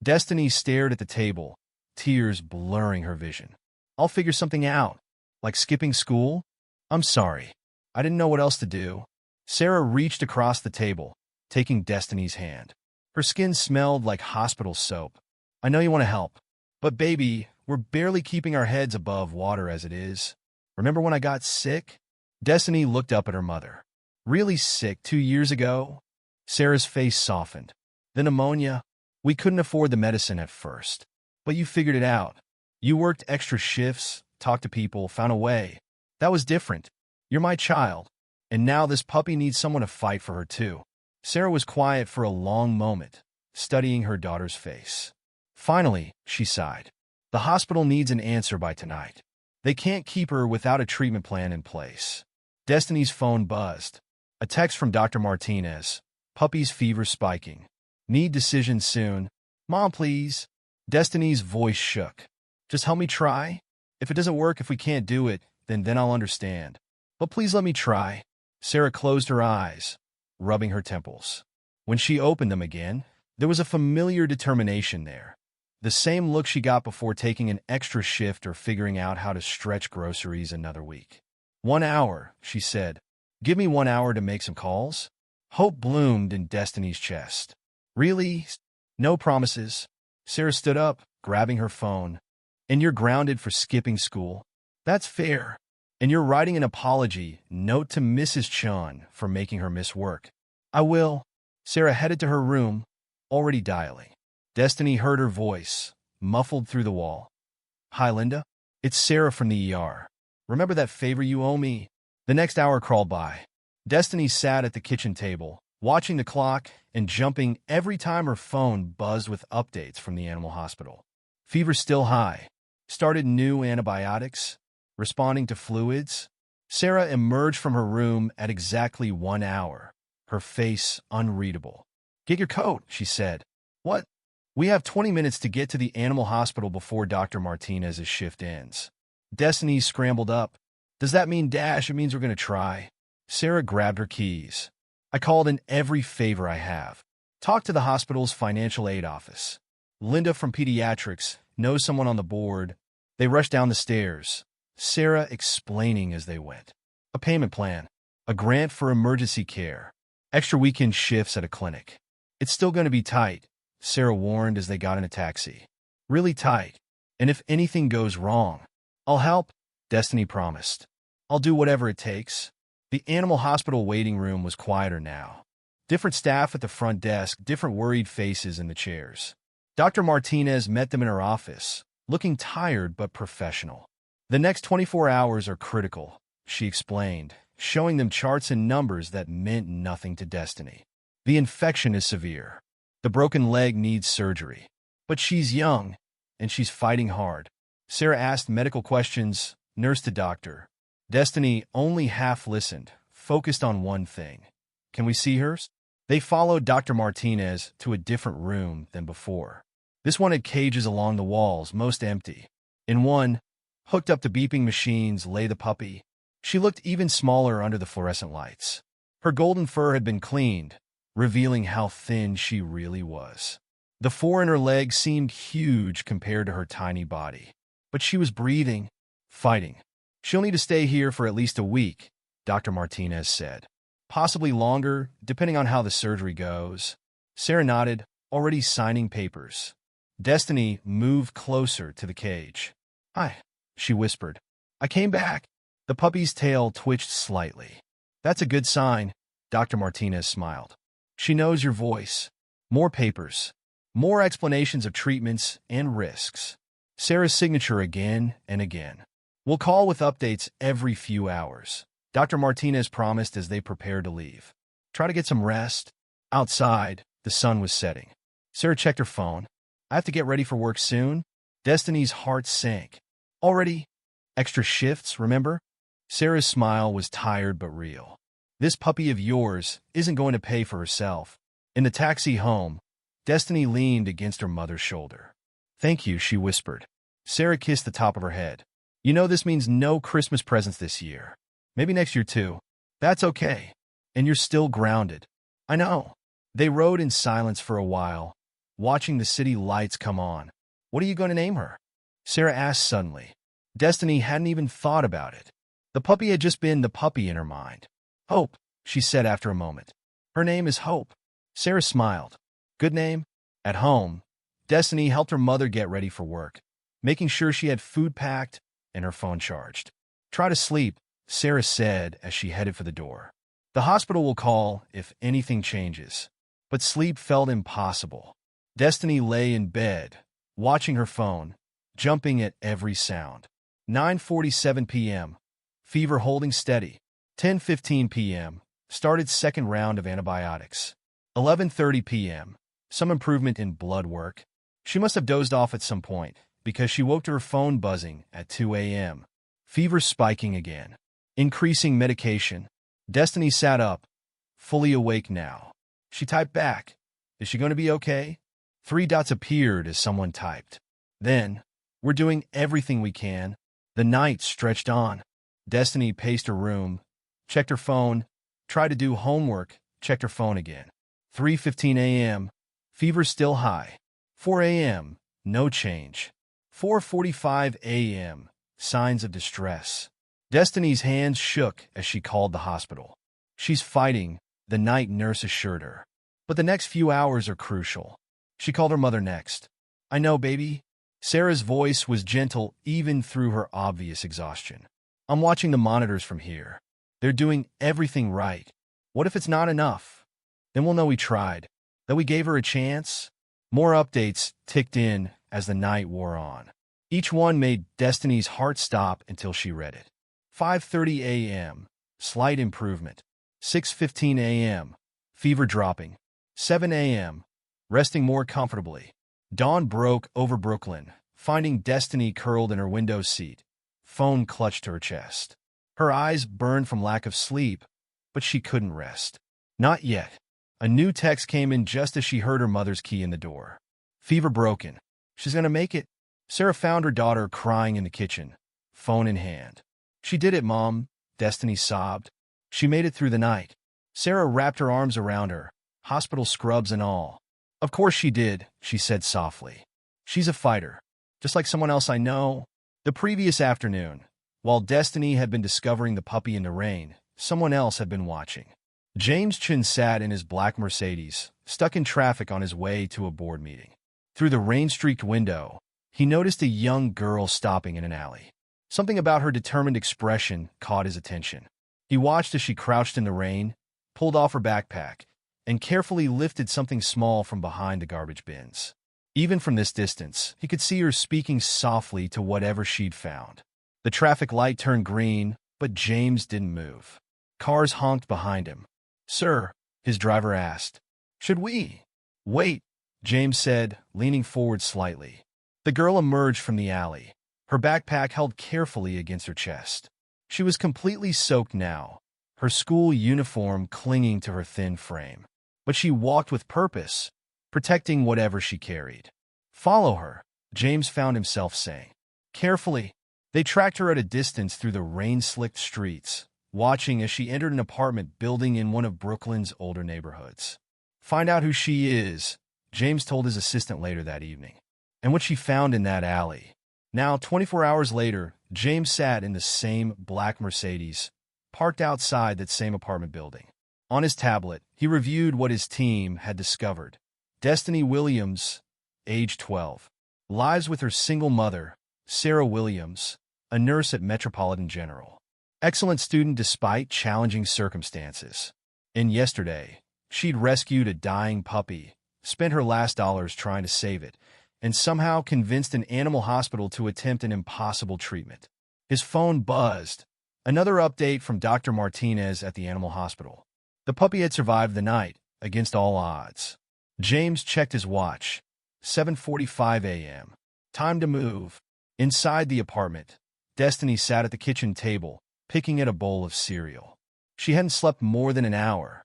Destiny stared at the table, tears blurring her vision. I'll figure something out. Like skipping school? I'm sorry. I didn't know what else to do. Sarah reached across the table, taking Destiny's hand. Her skin smelled like hospital soap. I know you want to help. But baby, we're barely keeping our heads above water as it is. Remember when I got sick? Destiny looked up at her mother. Really sick 2 years ago? Sarah's face softened. The pneumonia? We couldn't afford the medicine at first. But you figured it out. You worked extra shifts, talked to people, found a way. That was different. You're my child. And now this puppy needs someone to fight for her too. Sarah was quiet for a long moment, studying her daughter's face. Finally, she sighed. The hospital needs an answer by tonight. They can't keep her without a treatment plan in place. Destiny's phone buzzed. A text from Dr. Martinez. Puppy's fever spiking. Need decision soon. Mom, please. Destiny's voice shook. Just help me try. If it doesn't work, if we can't do it, then I'll understand. But please let me try. Sarah closed her eyes, rubbing her temples. When she opened them again, there was a familiar determination there. The same look she got before taking an extra shift or figuring out how to stretch groceries another week. 1 hour, she said. Give me 1 hour to make some calls? Hope bloomed in Destiny's chest. Really? No promises. Sarah stood up, grabbing her phone. And you're grounded for skipping school? That's fair. And you're writing an apology note to Mrs. Chun for making her miss work. I will. Sarah headed to her room, already dialing. Destiny heard her voice, muffled through the wall. Hi, Linda. It's Sarah from the ER. Remember that favor you owe me? The next hour crawled by. Destiny sat at the kitchen table, watching the clock and jumping every time her phone buzzed with updates from the animal hospital. Fever still high. Started new antibiotics. Responding to fluids. Sarah emerged from her room at exactly 1 hour, her face unreadable. Get your coat, she said. What? We have 20 minutes to get to the animal hospital before Dr. Martinez's shift ends. Destiny scrambled up. Does that mean dash? It means we're going to try. Sarah grabbed her keys. I called in every favor I have. Talked to the hospital's financial aid office. Linda from pediatrics knows someone on the board. They rushed down the stairs, Sarah explaining as they went. A payment plan. A grant for emergency care. Extra weekend shifts at a clinic. It's still going to be tight, Sarah warned as they got in a taxi. Really tight. And if anything goes wrong, I'll help, Destiny promised. I'll do whatever it takes. The animal hospital waiting room was quieter now. Different staff at the front desk, different worried faces in the chairs. Dr. Martinez met them in her office, looking tired but professional. The next 24 hours are critical, she explained, showing them charts and numbers that meant nothing to Destiny. The infection is severe. The broken leg needs surgery. But she's young, and she's fighting hard. Sarah asked medical questions, nurse to doctor. Destiny only half listened, focused on one thing. Can we see her? They followed Dr. Martinez to a different room than before. This one had cages along the walls, most empty. In one, hooked up to beeping machines, lay the puppy. She looked even smaller under the fluorescent lights. Her golden fur had been cleaned, revealing how thin she really was. The four in her legs seemed huge compared to her tiny body. But she was breathing, fighting. She'll need to stay here for at least a week, Dr. Martinez said. Possibly longer, depending on how the surgery goes. Sarah nodded, already signing papers. Destiny moved closer to the cage. Hi, she whispered. I came back. The puppy's tail twitched slightly. That's a good sign, Dr. Martinez smiled. She knows your voice. More papers. More explanations of treatments and risks. Sarah's signature again and again. We'll call with updates every few hours, Dr. Martinez promised as they prepared to leave. Try to get some rest. Outside, the sun was setting. Sarah checked her phone. I have to get ready for work soon. Destiny's heart sank. Already? Extra shifts, remember? Sarah's smile was tired but real. This puppy of yours isn't going to pay for herself. In the taxi home, Destiny leaned against her mother's shoulder. Thank you, she whispered. Sarah kissed the top of her head. You know this means no Christmas presents this year. Maybe next year too. That's okay. And you're still grounded. I know. They rode in silence for a while, watching the city lights come on. What are you going to name her? Sarah asked suddenly. Destiny hadn't even thought about it. The puppy had just been the puppy in her mind. Hope, she said after a moment. Her name is Hope. Sarah smiled. Good name? At home, Destiny helped her mother get ready for work, making sure she had food packed and her phone charged. Try to sleep, Sarah said as she headed for the door. The hospital will call if anything changes. But sleep felt impossible. Destiny lay in bed, watching her phone, jumping at every sound. 9:47 p.m. Fever holding steady. 10:15 p.m. Started second round of antibiotics. 11:30 p.m. Some improvement in blood work. She must have dozed off at some point because she woke to her phone buzzing at 2 a.m. Fever spiking again. Increasing medication. Destiny sat up, fully awake now. She typed back, "Is she going to be okay?" 3 dots appeared as someone typed. Then, "We're doing everything we can." The night stretched on. Destiny paced her room, checked her phone, tried to do homework, checked her phone again. 3:15 a.m. Fever still high. 4 a.m. No change. 4:45 a.m. Signs of distress. Destiny's hands shook as she called the hospital. "She's fighting," the night nurse assured her. "But the next few hours are crucial." She called her mother next. "I know, baby." Sarah's voice was gentle even through her obvious exhaustion. "I'm watching the monitors from here. They're doing everything right. What if it's not enough? Then we'll know we tried, that we gave her a chance." More updates ticked in as the night wore on. Each one made Destiny's heart stop until she read it. 5:30 a.m. Slight improvement. 6:15 a.m. Fever dropping. 7 a.m. Resting more comfortably. Dawn broke over Brooklyn, finding Destiny curled in her window seat, phone clutched to her chest. Her eyes burned from lack of sleep, but she couldn't rest. Not yet. A new text came in just as she heard her mother's key in the door. "Fever broken. She's gonna make it." Sarah found her daughter crying in the kitchen, phone in hand. "She did it, Mom," Destiny sobbed. "She made it through the night." Sarah wrapped her arms around her, hospital scrubs and all. "Of course she did," she said softly. "She's a fighter, just like someone else I know." The previous afternoon, while Destiny had been discovering the puppy in the rain, someone else had been watching. James Chin sat in his black Mercedes, stuck in traffic on his way to a board meeting. Through the rain-streaked window, he noticed a young girl stopping in an alley. Something about her determined expression caught his attention. He watched as she crouched in the rain, pulled off her backpack, and carefully lifted something small from behind the garbage bins. Even from this distance, he could see her speaking softly to whatever she'd found. The traffic light turned green, but James didn't move. Cars honked behind him. "Sir," his driver asked. "Should we?" "Wait," James said, leaning forward slightly. The girl emerged from the alley, her backpack held carefully against her chest. She was completely soaked now, her school uniform clinging to her thin frame. But she walked with purpose, protecting whatever she carried. "Follow her," James found himself saying. Carefully, they tracked her at a distance through the rain-slicked streets, watching as she entered an apartment building in one of Brooklyn's older neighborhoods. "Find out who she is," James told his assistant later that evening, "and what she found in that alley." Now, 24 hours later, James sat in the same black Mercedes, parked outside that same apartment building. On his tablet, he reviewed what his team had discovered. Destiny Williams, age 12. Lives with her single mother, Sarah Williams, a nurse at Metropolitan General. Excellent student despite challenging circumstances. And yesterday, she'd rescued a dying puppy, spent her last dollars trying to save it, and somehow convinced an animal hospital to attempt an impossible treatment. His phone buzzed. Another update from Dr. Martinez at the animal hospital. The puppy had survived the night, against all odds. James checked his watch. 7:45 a.m. Time to move. Inside the apartment, Destiny sat at the kitchen table, picking at a bowl of cereal. She hadn't slept more than an hour,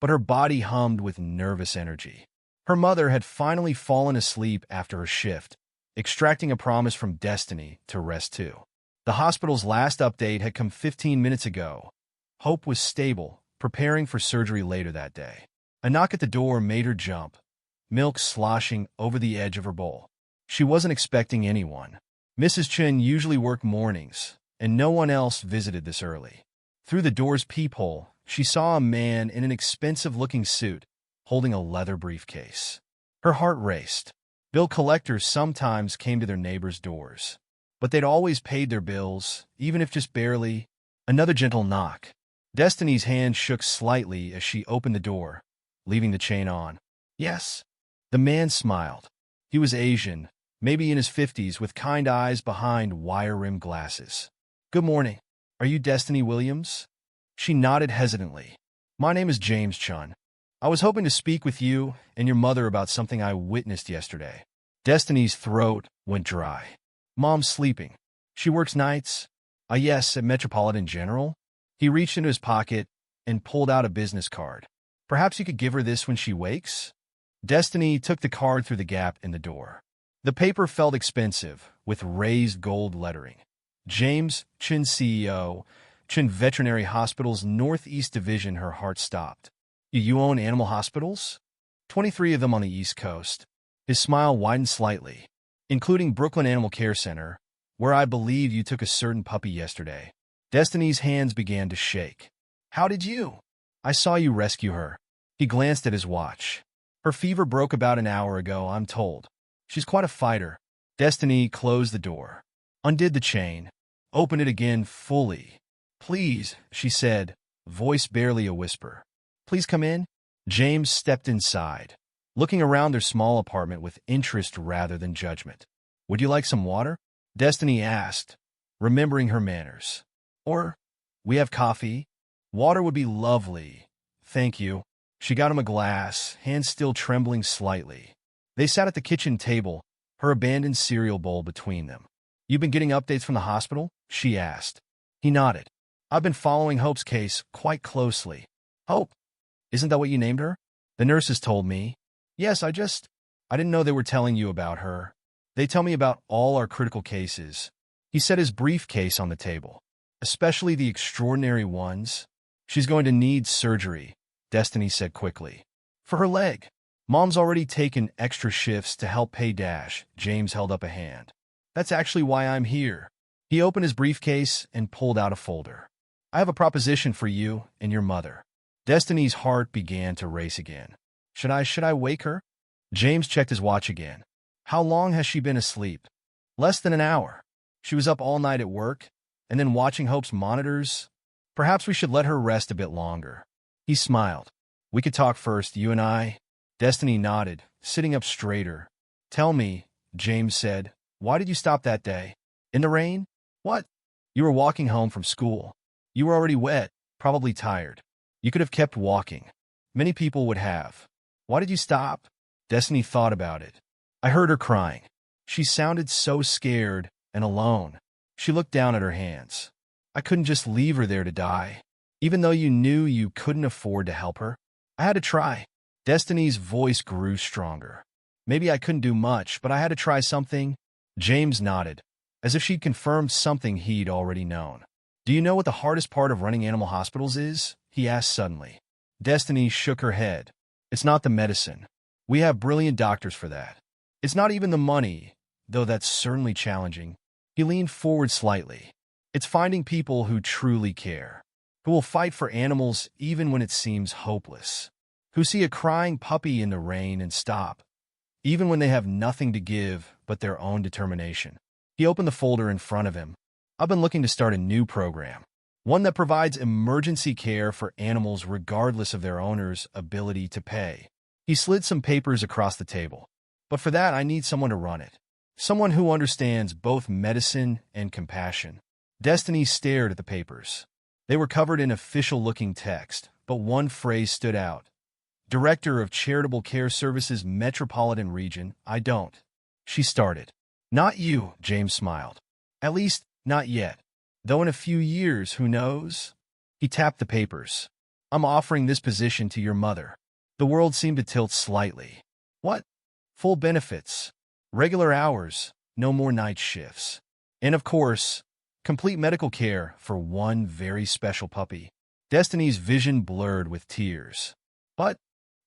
but her body hummed with nervous energy. Her mother had finally fallen asleep after her shift, extracting a promise from Destiny to rest too. The hospital's last update had come 15 minutes ago. Hope was stable, preparing for surgery later that day. A knock at the door made her jump, milk sloshing over the edge of her bowl. She wasn't expecting anyone. Mrs. Chen usually worked mornings, and no one else visited this early. Through the door's peephole, she saw a man in an expensive-looking suit, holding a leather briefcase. Her heart raced. Bill collectors sometimes came to their neighbors' doors, but they'd always paid their bills, even if just barely. Another gentle knock. Destiny's hand shook slightly as she opened the door, leaving the chain on. "Yes." The man smiled. He was Asian, maybe in his 50s with kind eyes behind wire-rimmed glasses. "Good morning. Are you Destiny Williams?" She nodded hesitantly. "My name is James Chun. I was hoping to speak with you and your mother about something I witnessed yesterday." Destiny's throat went dry. "Mom's sleeping. She works nights." Yes, at Metropolitan General." He reached into his pocket and pulled out a business card. "Perhaps you could give her this when she wakes?" Destiny took the card through the gap in the door. The paper felt expensive, with raised gold lettering. James Chun, CEO, Chun Veterinary Hospital's Northeast Division. Her heart stopped. "You own animal hospitals?" 23 of them on the East Coast." His smile widened slightly. "Including Brooklyn Animal Care Center, where I believe you took a certain puppy yesterday." Destiny's hands began to shake. "How did you?" "I saw you rescue her." He glanced at his watch. "Her fever broke about an hour ago, I'm told. She's quite a fighter." Destiny closed the door, undid the chain, opened it again fully. "Please," she said, voice barely a whisper. "Please come in." James stepped inside, looking around their small apartment with interest rather than judgment. "Would you like some water?" Destiny asked, remembering her manners. "Or, we have coffee." "Water would be lovely. Thank you." She got him a glass, hands still trembling slightly. They sat at the kitchen table, her abandoned cereal bowl between them. "You've been getting updates from the hospital?" she asked. He nodded. "I've been following Hope's case quite closely." "Hope? Isn't that what you named her?" "The nurses told me." "Yes, I didn't know they were telling you about her. They tell me about all our critical cases." He set his briefcase on the table. "Especially the extraordinary ones." "She's going to need surgery," Destiny said quickly. "For her leg." "Mom's already taken extra shifts to help pay Dash." James held up a hand. "That's actually why I'm here." He opened his briefcase and pulled out a folder. "I have a proposition for you and your mother." Destiny's heart began to race again. Should I wake her?" James checked his watch again. "How long has she been asleep?" "Less than an hour. She was up all night at work, and then watching Hope's monitors. Perhaps we should let her rest a bit longer." He smiled. "We could talk first, you and I." Destiny nodded, sitting up straighter. "Tell me," James said, "why did you stop that day? In the rain?" "What?" "You were walking home from school. You were already wet, probably tired. You could have kept walking. Many people would have. Why did you stop?" Destiny thought about it. "I heard her crying. She sounded so scared and alone." She looked down at her hands. "I couldn't just leave her there to die. Even though you knew you couldn't afford to help her, I had to try." Destiny's voice grew stronger. "Maybe I couldn't do much, but I had to try something." James nodded, as if she'd confirmed something he'd already known. "Do you know what the hardest part of running animal hospitals is?" he asked suddenly. Destiny shook her head. "It's not the medicine. We have brilliant doctors for that. It's not even the money, though that's certainly challenging." He leaned forward slightly. "It's finding people who truly care, who will fight for animals even when it seems hopeless, who see a crying puppy in the rain and stop, even when they have nothing to give but their own determination." He opened the folder in front of him. "I've been looking to start a new program, one that provides emergency care for animals regardless of their owner's ability to pay." He slid some papers across the table. "But for that, I need someone to run it. Someone who understands both medicine and compassion." Destiny stared at the papers. They were covered in official-looking text, but one phrase stood out. "Director of Charitable Care Services, Metropolitan Region, I don't." She started. "Not you," James smiled. "At least, not yet. Though in a few years, who knows?" He tapped the papers. "I'm offering this position to your mother." The world seemed to tilt slightly. "What?" "Full benefits. Regular hours. No more night shifts. And of course, complete medical care for one very special puppy." Destiny's vision blurred with tears. "But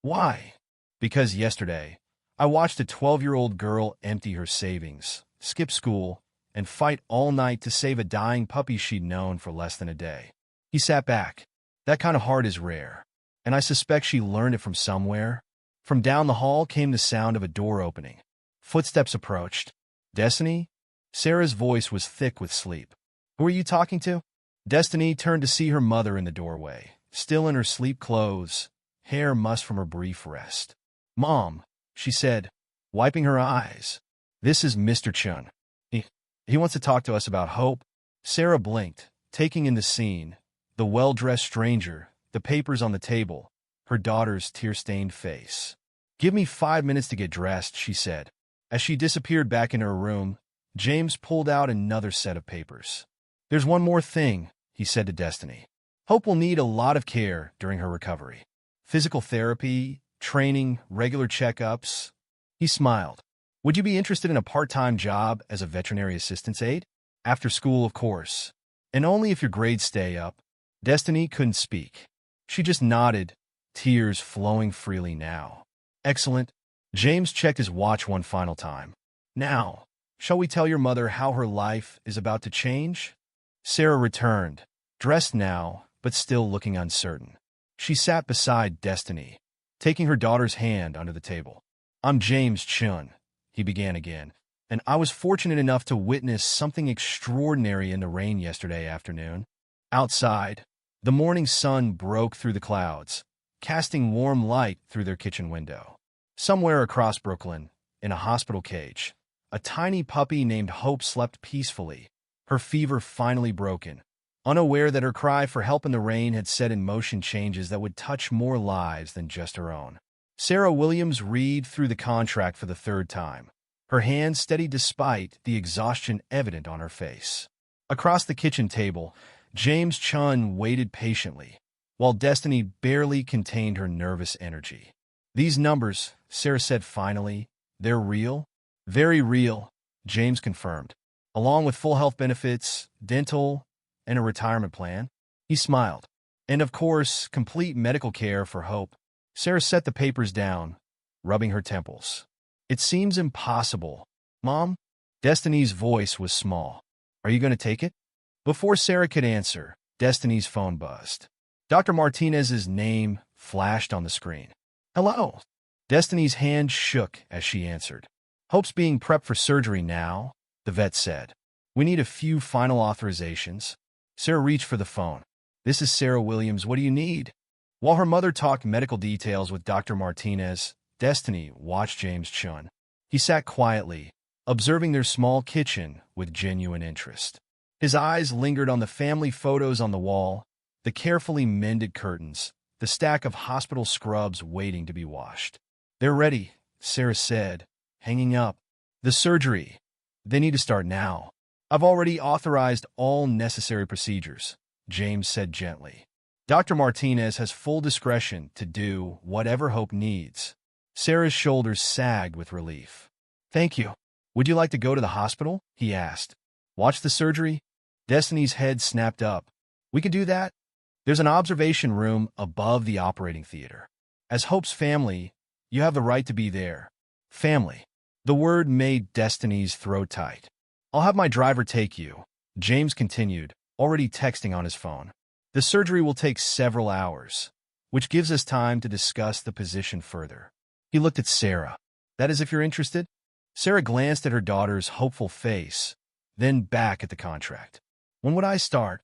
why?" "Because yesterday, I watched a 12-year-old girl empty her savings, skip school, and fight all night to save a dying puppy she'd known for less than a day." He sat back. "That kind of heart is rare. And I suspect she learned it from somewhere." From down the hall came the sound of a door opening. Footsteps approached. "Destiny?" Sarah's voice was thick with sleep. "Who are you talking to?" Destiny turned to see her mother in the doorway, still in her sleep clothes, hair mussed from her brief rest. "Mom," she said, wiping her eyes. This is Mr. Chun. He wants to talk to us about Hope. Sarah blinked, taking in the scene, the well-dressed stranger, the papers on the table, her daughter's tear-stained face. "Give me 5 minutes to get dressed," she said. As she disappeared back in her room, James pulled out another set of papers. "There's one more thing," he said to Destiny. "Hope will need a lot of care during her recovery. Physical therapy, training, regular checkups." He smiled. "Would you be interested in a part-time job as a veterinary assistant's aide? After school, of course. And only if your grades stay up." Destiny couldn't speak. She just nodded, tears flowing freely now. "Excellent." James checked his watch one final time. "Now, shall we tell your mother how her life is about to change?" Sarah returned, dressed now, but still looking uncertain. She sat beside Destiny, taking her daughter's hand under the table. "I'm James Chun," he began again, "and I was fortunate enough to witness something extraordinary in the rain yesterday afternoon. Outside, the morning sun broke through the clouds, casting warm light through their kitchen window. Somewhere across Brooklyn, in a hospital cage, a tiny puppy named Hope slept peacefully, her fever finally broken, unaware that her cry for help in the rain had set in motion changes that would touch more lives than just her own." Sarah Williams read through the contract for the third time, her hand steady despite the exhaustion evident on her face. Across the kitchen table, James Chun waited patiently, while Destiny barely contained her nervous energy. "These numbers," Sarah said finally, "they're real?" "Very real," James confirmed, "along with full health benefits, dental, and a retirement plan." He smiled. "And of course, complete medical care for Hope." Sarah set the papers down, rubbing her temples. "It seems impossible, Mom." Destiny's voice was small. "Are you going to take it?" Before Sarah could answer, Destiny's phone buzzed. Dr. Martinez's name flashed on the screen. "Hello." Destiny's hand shook as she answered. "Hope's being prepped for surgery now," the vet said. "We need a few final authorizations." Sarah reached for the phone. "This is Sarah Williams. What do you need?" While her mother talked medical details with Dr. Martinez, Destiny watched James Chun. He sat quietly, observing their small kitchen with genuine interest. His eyes lingered on the family photos on the wall, the carefully mended curtains, the stack of hospital scrubs waiting to be washed. "They're ready," Sarah said, hanging up. "The surgery. They need to start now." "I've already authorized all necessary procedures," James said gently. "Dr. Martinez has full discretion to do whatever Hope needs." Sarah's shoulders sagged with relief. "Thank you. Would you like to go to the hospital?" he asked. "Watch the surgery?" Destiny's head snapped up. "We can do that. There's an observation room above the operating theater. As Hope's family, you have the right to be there." Family. The word made Destiny's throat tight. "I'll have my driver take you," James continued, already texting on his phone. "The surgery will take several hours, which gives us time to discuss the position further." He looked at Sarah. "That is if you're interested?" Sarah glanced at her daughter's hopeful face, then back at the contract. "When would I start?"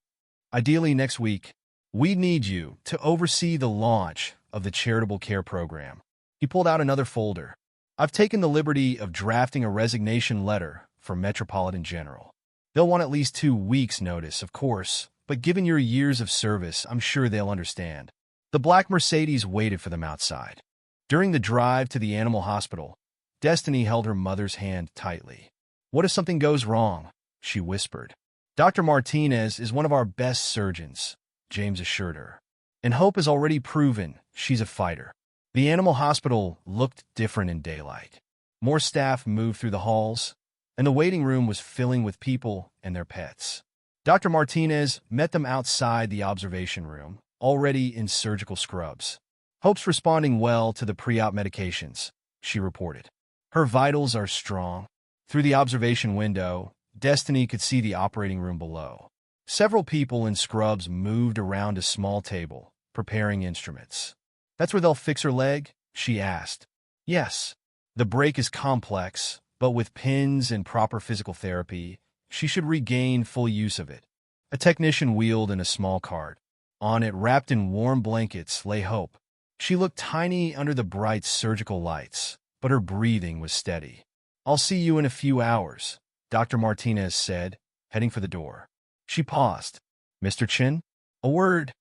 "Ideally next week. We need you to oversee the launch of the charitable care program." He pulled out another folder. "I've taken the liberty of drafting a resignation letter for Metropolitan General. They'll want at least 2 weeks' notice, of course, but given your years of service, I'm sure they'll understand." The black Mercedes waited for them outside. During the drive to the animal hospital, Destiny held her mother's hand tightly. "What if something goes wrong?" she whispered. "Dr. Martinez is one of our best surgeons," James assured her. "And Hope has already proven she's a fighter." The animal hospital looked different in daylight. More staff moved through the halls, and the waiting room was filling with people and their pets. Dr. Martinez met them outside the observation room, already in surgical scrubs. "Hope's responding well to the pre-op medications," she reported. "Her vitals are strong." Through the observation window, Destiny could see the operating room below. Several people in scrubs moved around a small table, preparing instruments. "That's where they'll fix her leg?" she asked. "Yes. The break is complex, but with pins and proper physical therapy, she should regain full use of it." A technician wheeled in a small cart. On it, wrapped in warm blankets, lay Hope. She looked tiny under the bright surgical lights, but her breathing was steady. I'll see you in a few hours, Dr. Martinez said, heading for the door. She paused. Mr. Chin? A word.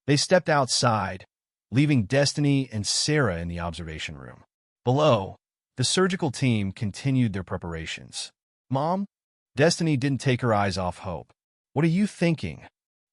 They stepped outside, leaving Destiny and Sarah in the observation room. Below, the surgical team continued their preparations. Mom? Destiny didn't take her eyes off Hope. What are you thinking?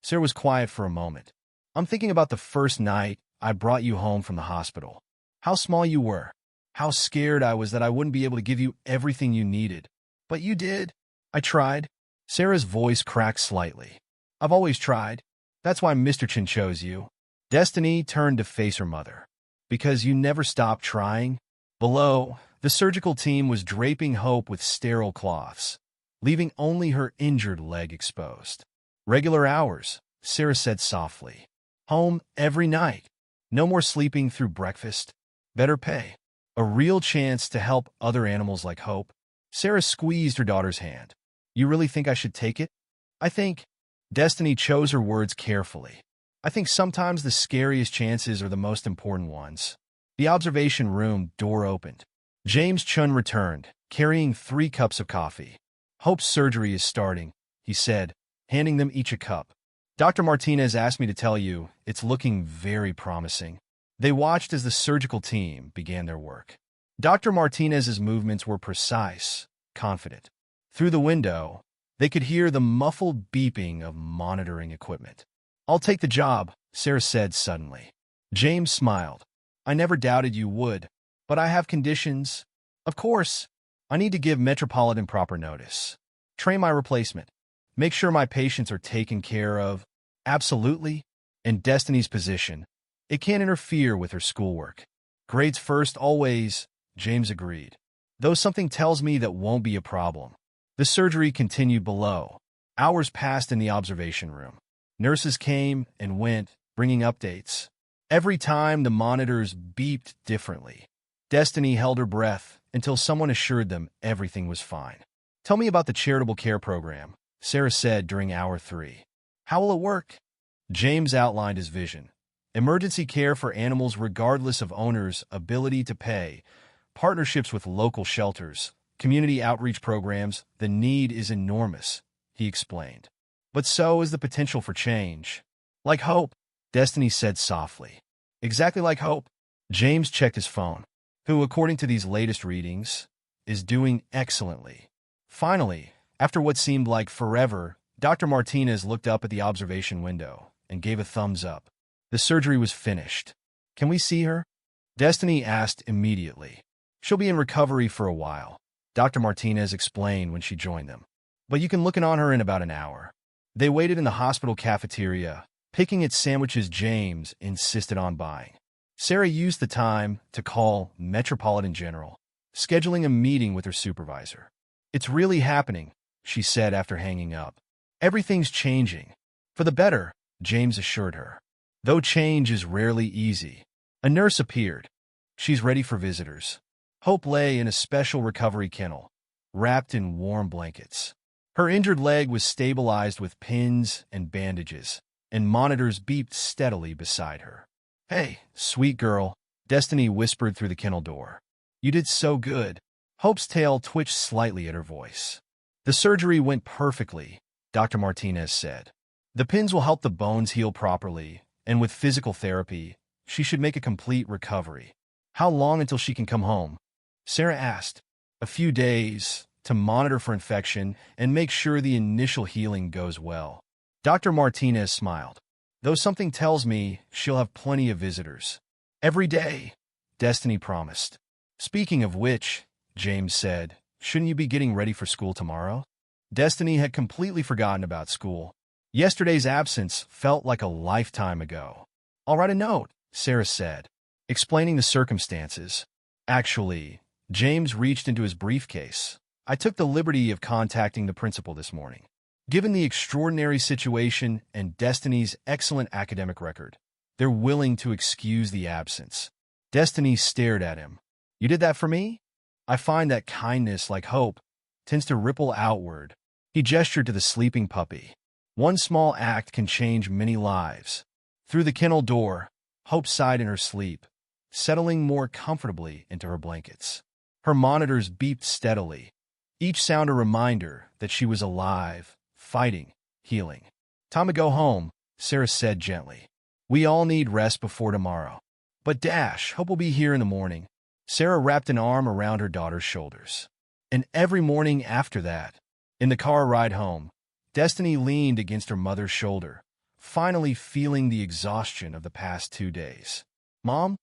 Sarah was quiet for a moment. I'm thinking about the first night I brought you home from the hospital. How small you were. How scared I was that I wouldn't be able to give you everything you needed. But you did. I tried. Sarah's voice cracked slightly. I've always tried. That's why Mr. Chin chose you. Destiny turned to face her mother. Because you never stopped trying? Below, the surgical team was draping Hope with sterile cloths, leaving only her injured leg exposed. Regular hours, Sarah said softly. Home every night. No more sleeping through breakfast. Better pay. A real chance to help other animals like Hope. Sarah squeezed her daughter's hand. You really think I should take it? I think. Destiny chose her words carefully. I think sometimes the scariest chances are the most important ones. The observation room door opened. James Chun returned, carrying 3 cups of coffee. Hope's surgery is starting, he said, handing them each a cup. Dr. Martinez asked me to tell you it's looking very promising. They watched as the surgical team began their work. Dr. Martinez's movements were precise, confident. Through the window, they could hear the muffled beeping of monitoring equipment. I'll take the job, Sarah said suddenly. James smiled. I never doubted you would, but I have conditions. Of course, I need to give Metropolitan proper notice. Train my replacement. Make sure my patients are taken care of. Absolutely. In Destiny's position, it can't interfere with her schoolwork. Grades first always, James agreed. Though something tells me that won't be a problem. The surgery continued below. Hours passed in the observation room. Nurses came and went, bringing updates. Every time the monitors beeped differently. Destiny held her breath until someone assured them everything was fine. Tell me about the charitable care program, Sarah said during hour 3. How will it work? James outlined his vision. Emergency care for animals regardless of owners' ability to pay, partnerships with local shelters, community outreach programs. The need is enormous, he explained. But so is the potential for change. Like Hope, Destiny said softly. Exactly like Hope. James checked his phone, who, according to these latest readings, is doing excellently. Finally, after what seemed like forever, Dr. Martinez looked up at the observation window and gave a thumbs up. The surgery was finished. Can we see her? Destiny asked immediately. She'll be in recovery for a while, Dr. Martinez explained when she joined them. But you can look in on her in about an hour. They waited in the hospital cafeteria, picking at sandwiches James insisted on buying. Sarah used the time to call Metropolitan General, scheduling a meeting with her supervisor. It's really happening, she said after hanging up. Everything's changing. For the better, James assured her. Though change is rarely easy. A nurse appeared. She's ready for visitors. Hope lay in a special recovery kennel, wrapped in warm blankets. Her injured leg was stabilized with pins and bandages, and monitors beeped steadily beside her. Hey, sweet girl, Destiny whispered through the kennel door. You did so good. Hope's tail twitched slightly at her voice. The surgery went perfectly, Dr. Martinez said. The pins will help the bones heal properly, and with physical therapy, she should make a complete recovery. How long until she can come home? Sarah asked. A few days, to monitor for infection and make sure the initial healing goes well. Dr. Martinez smiled. Though something tells me she'll have plenty of visitors. Every day, Destiny promised. Speaking of which, James said, shouldn't you be getting ready for school tomorrow? Destiny had completely forgotten about school. Yesterday's absence felt like a lifetime ago. I'll write a note, Sarah said, explaining the circumstances. Actually, James reached into his briefcase. I took the liberty of contacting the principal this morning. Given the extraordinary situation and Destiny's excellent academic record, they're willing to excuse the absence. Destiny stared at him. You did that for me? I find that kindness, like Hope, tends to ripple outward. He gestured to the sleeping puppy. One small act can change many lives. Through the kennel door, Hope sighed in her sleep, settling more comfortably into her blankets. Her monitors beeped steadily, each sound a reminder that she was alive, fighting, healing. "Time to go home," Sarah said gently. "We all need rest before tomorrow." "But Dash, Hope will be here in the morning." Sarah wrapped an arm around her daughter's shoulders. And every morning after that, in the car ride home, Destiny leaned against her mother's shoulder, finally feeling the exhaustion of the past 2 days. "Mom?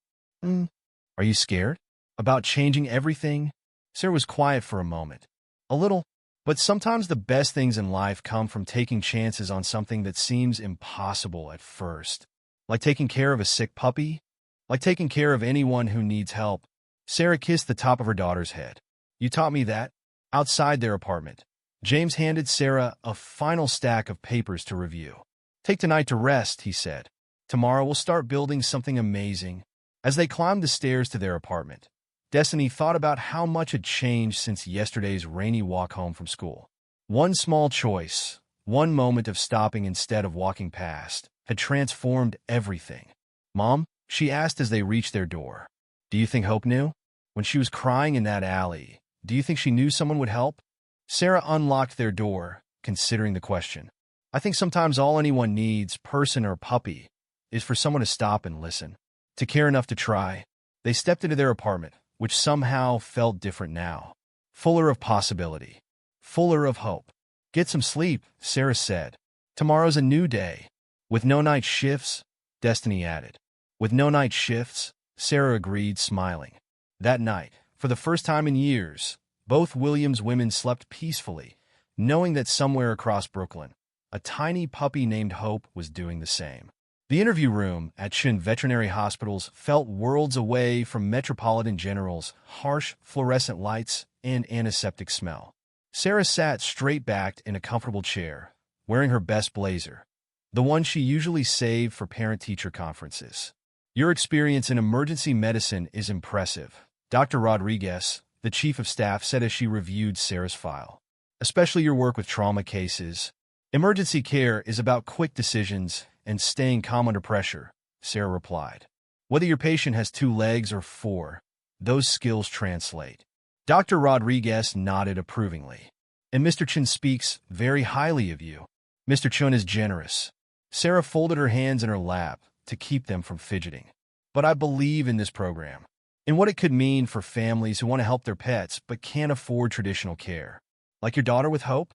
Are you scared? About changing everything?" Sarah was quiet for a moment. "A little. But sometimes the best things in life come from taking chances on something that seems impossible at first. Like taking care of a sick puppy. Like taking care of anyone who needs help." Sarah kissed the top of her daughter's head. "You taught me that." Outside their apartment, James handed Sarah a final stack of papers to review. "Take tonight to rest," he said. "Tomorrow we'll start building something amazing." As they climbed the stairs to their apartment, Destiny thought about how much had changed since yesterday's rainy walk home from school. One small choice, one moment of stopping instead of walking past, had transformed everything. "Mom?" she asked as they reached their door. "Do you think Hope knew? When she was crying in that alley, do you think she knew someone would help?" Sarah unlocked their door, considering the question. "I think sometimes all anyone needs, person or puppy, is for someone to stop and listen, to care enough to try." They stepped into their apartment, which somehow felt different now, fuller of possibility, fuller of hope. "Get some sleep," Sarah said. "Tomorrow's a new day." "With no night shifts," Destiny added. "With no night shifts," Sarah agreed, smiling. That night, for the first time in years, both Williams women slept peacefully, knowing that somewhere across Brooklyn, a tiny puppy named Hope was doing the same. The interview room at Chin Veterinary Hospitals felt worlds away from Metropolitan General's harsh fluorescent lights and antiseptic smell. Sarah sat straight-backed in a comfortable chair, wearing her best blazer, the one she usually saved for parent-teacher conferences. "Your experience in emergency medicine is impressive," Dr. Rodriguez, the chief of staff, said as she reviewed Sarah's file. "Especially your work with trauma cases. Emergency care is about quick decisions and staying calm under pressure," Sarah replied. "Whether your patient has 2 legs or 4, those skills translate." Dr. Rodriguez nodded approvingly. "And Mr. Chen speaks very highly of you." "Mr. Chen is generous." Sarah folded her hands in her lap to keep them from fidgeting. "But I believe in this program, in what it could mean for families who want to help their pets but can't afford traditional care. Like your daughter with Hope?"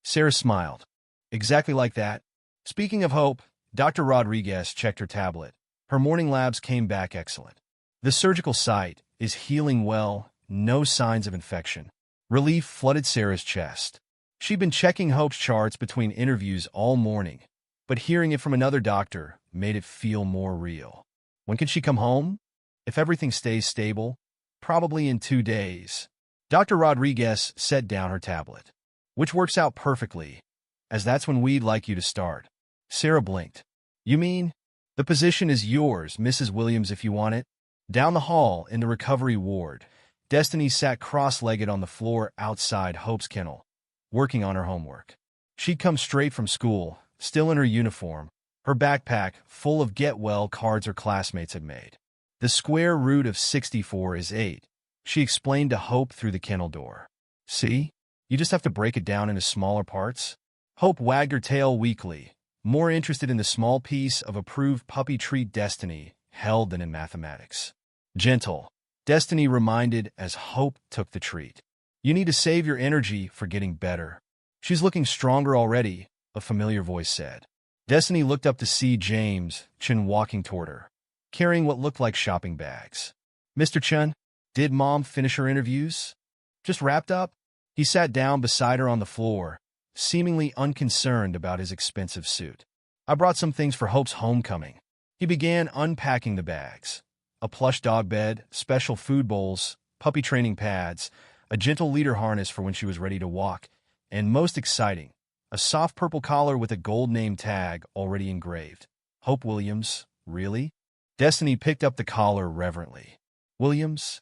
Sarah smiled. "Exactly like that." Speaking of Hope, Dr. Rodriguez checked her tablet. Her morning labs came back excellent. The surgical site is healing well, no signs of infection. Relief flooded Sarah's chest. She'd been checking Hope's charts between interviews all morning, but hearing it from another doctor made it feel more real. When can she come home? If everything stays stable, probably in 2 days. Dr. Rodriguez set down her tablet. "Which works out perfectly, as that's when we'd like you to start." Sarah blinked. "You mean, the position is yours, Mrs. Williams, if you want it?" Down the hall, in the recovery ward, Destiny sat cross-legged on the floor outside Hope's kennel, working on her homework. She'd come straight from school, still in her uniform, her backpack full of get-well cards her classmates had made. "The square root of 64 is 8, she explained to Hope through the kennel door. "See? You just have to break it down into smaller parts." Hope wagged her tail weakly, more interested in the small piece of approved puppy treat Destiny held than in mathematics. "Gentle," Destiny reminded as Hope took the treat. "You need to save your energy for getting better." "She's looking stronger already," a familiar voice said. Destiny looked up to see James Chen walking toward her, carrying what looked like shopping bags. "Mr. Chen, did Mom finish her interviews? Just wrapped up?" He sat down beside her on the floor, seemingly unconcerned about his expensive suit. "I brought some things for Hope's homecoming." He began unpacking the bags. A plush dog bed, special food bowls, puppy training pads, a gentle leader harness for when she was ready to walk, and most exciting, a soft purple collar with a gold name tag already engraved. "Hope Williams, really?" Destiny picked up the collar reverently. "Williams?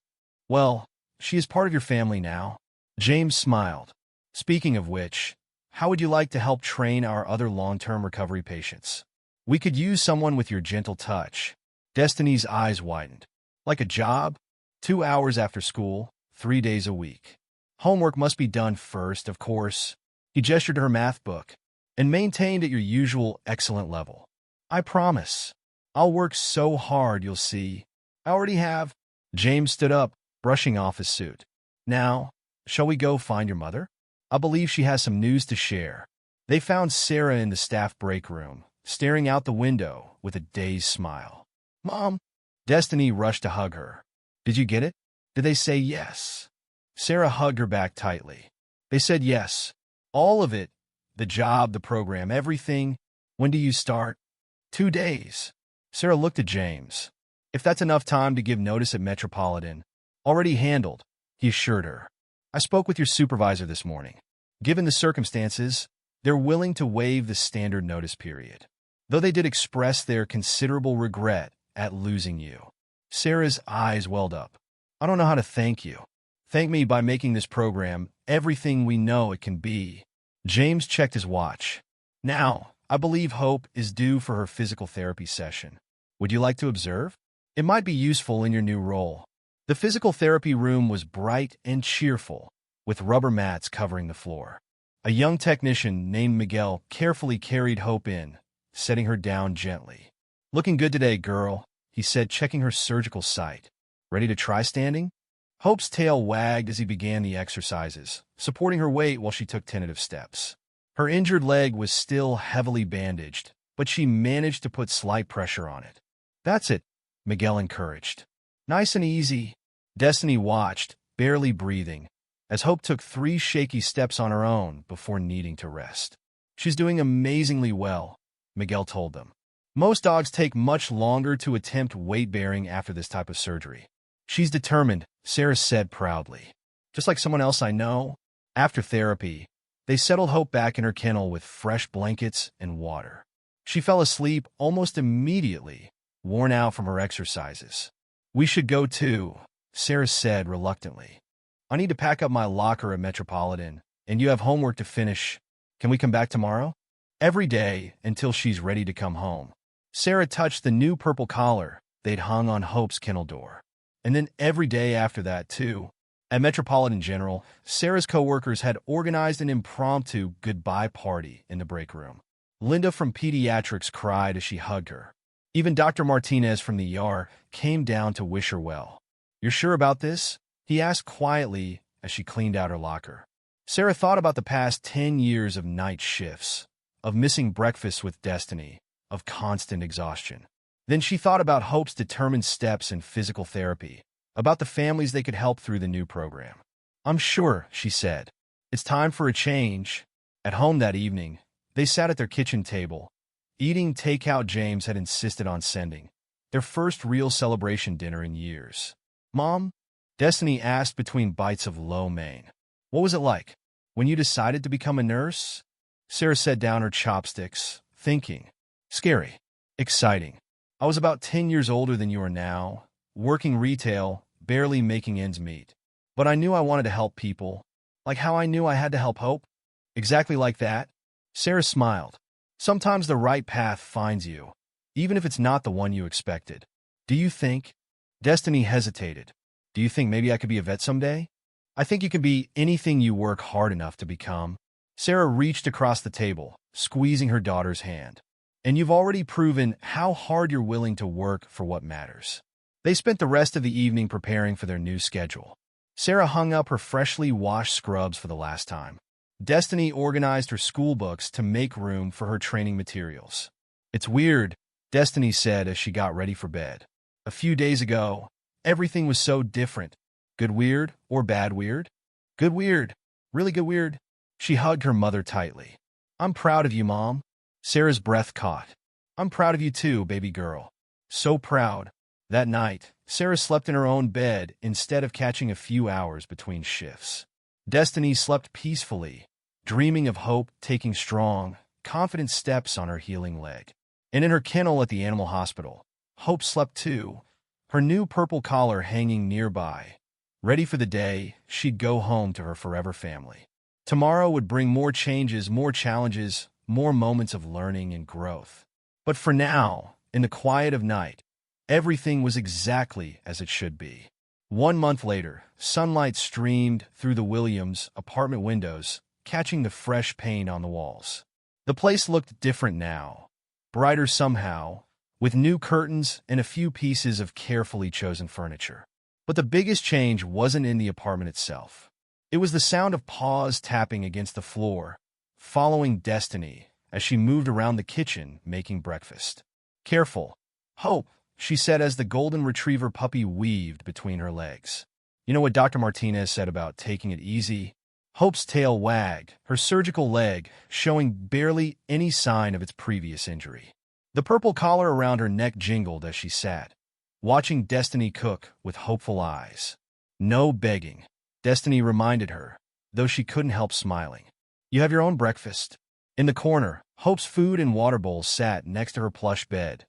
Well, she is part of your family now." James smiled. "Speaking of which, how would you like to help train our other long-term recovery patients? We could use someone with your gentle touch." Destiny's eyes widened. "Like a job? 2 hours after school, 3 days a week. Homework must be done first, of course. He gestured to her math book, and maintained at your usual excellent level. I promise. I'll work so hard, you'll see. I already have. James stood up, brushing off his suit. Now, shall we go find your mother? I believe she has some news to share. They found Sarah in the staff break room, staring out the window with a dazed smile. Mom! Destiny rushed to hug her. Did you get it? Did they say yes? Sarah hugged her back tightly. They said yes. All of it. The job, the program, everything. When do you start? 2 days. Sarah looked at James. If that's enough time to give notice at Metropolitan. Already handled, he assured her. I spoke with your supervisor this morning. Given the circumstances, they're willing to waive the standard notice period, though they did express their considerable regret at losing you. Sarah's eyes welled up. I don't know how to thank you. Thank me by making this program everything we know it can be. James checked his watch. Now, I believe Hope is due for her physical therapy session. Would you like to observe? It might be useful in your new role. The physical therapy room was bright and cheerful, with rubber mats covering the floor. A young technician named Miguel carefully carried Hope in, setting her down gently. Looking good today, girl, he said, checking her surgical site. Ready to try standing? Hope's tail wagged as he began the exercises, supporting her weight while she took tentative steps. Her injured leg was still heavily bandaged, but she managed to put slight pressure on it. That's it, Miguel encouraged. Nice and easy. Destiny watched, barely breathing, as Hope took 3 shaky steps on her own before needing to rest. She's doing amazingly well, Miguel told them. Most dogs take much longer to attempt weight-bearing after this type of surgery. She's determined, Sarah said proudly. Just like someone else I know. After therapy, they settled Hope back in her kennel with fresh blankets and water. She fell asleep almost immediately, worn out from her exercises. We should go too, Sarah said reluctantly. I need to pack up my locker at Metropolitan, and you have homework to finish. Can we come back tomorrow? Every day until she's ready to come home. Sarah touched the new purple collar they'd hung on Hope's kennel door. And then every day after that, too. At Metropolitan General, Sarah's coworkers had organized an impromptu goodbye party in the break room. Linda from Pediatrics cried as she hugged her. Even Dr. Martinez from the ER came down to wish her well. You're sure about this? He asked quietly as she cleaned out her locker. Sarah thought about the past 10 years of night shifts, of missing breakfast with Destiny, of constant exhaustion. Then she thought about Hope's determined steps in physical therapy, about the families they could help through the new program. I'm sure, she said. It's time for a change. At home that evening, they sat at their kitchen table, eating takeout James had insisted on sending, their first real celebration dinner in years. Mom? Destiny asked between bites of lo mein. What was it like when you decided to become a nurse? Sarah set down her chopsticks, thinking. Scary. Exciting. I was about 10 years older than you are now, working retail, barely making ends meet. But I knew I wanted to help people, like how I knew I had to help Hope. Exactly like that. Sarah smiled. Sometimes the right path finds you, even if it's not the one you expected. Do you think? Destiny hesitated. Do you think maybe I could be a vet someday? I think you can be anything you work hard enough to become. Sarah reached across the table, squeezing her daughter's hand. And you've already proven how hard you're willing to work for what matters. They spent the rest of the evening preparing for their new schedule. Sarah hung up her freshly washed scrubs for the last time. Destiny organized her school books to make room for her training materials. It's weird, Destiny said as she got ready for bed. A few days ago, everything was so different. Good weird or bad weird? Good weird. Really good weird. She hugged her mother tightly. I'm proud of you, Mom. Sarah's breath caught. I'm proud of you too, baby girl. So proud. That night, Sarah slept in her own bed instead of catching a few hours between shifts. Destiny slept peacefully, dreaming of Hope taking strong, confident steps on her healing leg. And in her kennel at the animal hospital, Hope slept too, her new purple collar hanging nearby. Ready for the day she'd go home to her forever family. Tomorrow would bring more changes, more challenges, more moments of learning and growth. But for now, in the quiet of night, everything was exactly as it should be. 1 month later, sunlight streamed through the Williams apartment windows, catching the fresh paint on the walls. The place looked different now, brighter somehow, with new curtains and a few pieces of carefully chosen furniture. But the biggest change wasn't in the apartment itself. It was the sound of paws tapping against the floor, following Destiny as she moved around the kitchen making breakfast. "Careful, Hope," she said as the golden retriever puppy weaved between her legs. "You know what Dr. Martinez said about taking it easy?" Hope's tail wagged, her surgical leg showing barely any sign of its previous injury. The purple collar around her neck jingled as she sat, watching Destiny cook with hopeful eyes. "No begging," Destiny reminded her, though she couldn't help smiling. "You have your own breakfast." In the corner, Hope's food and water bowl sat next to her plush bed,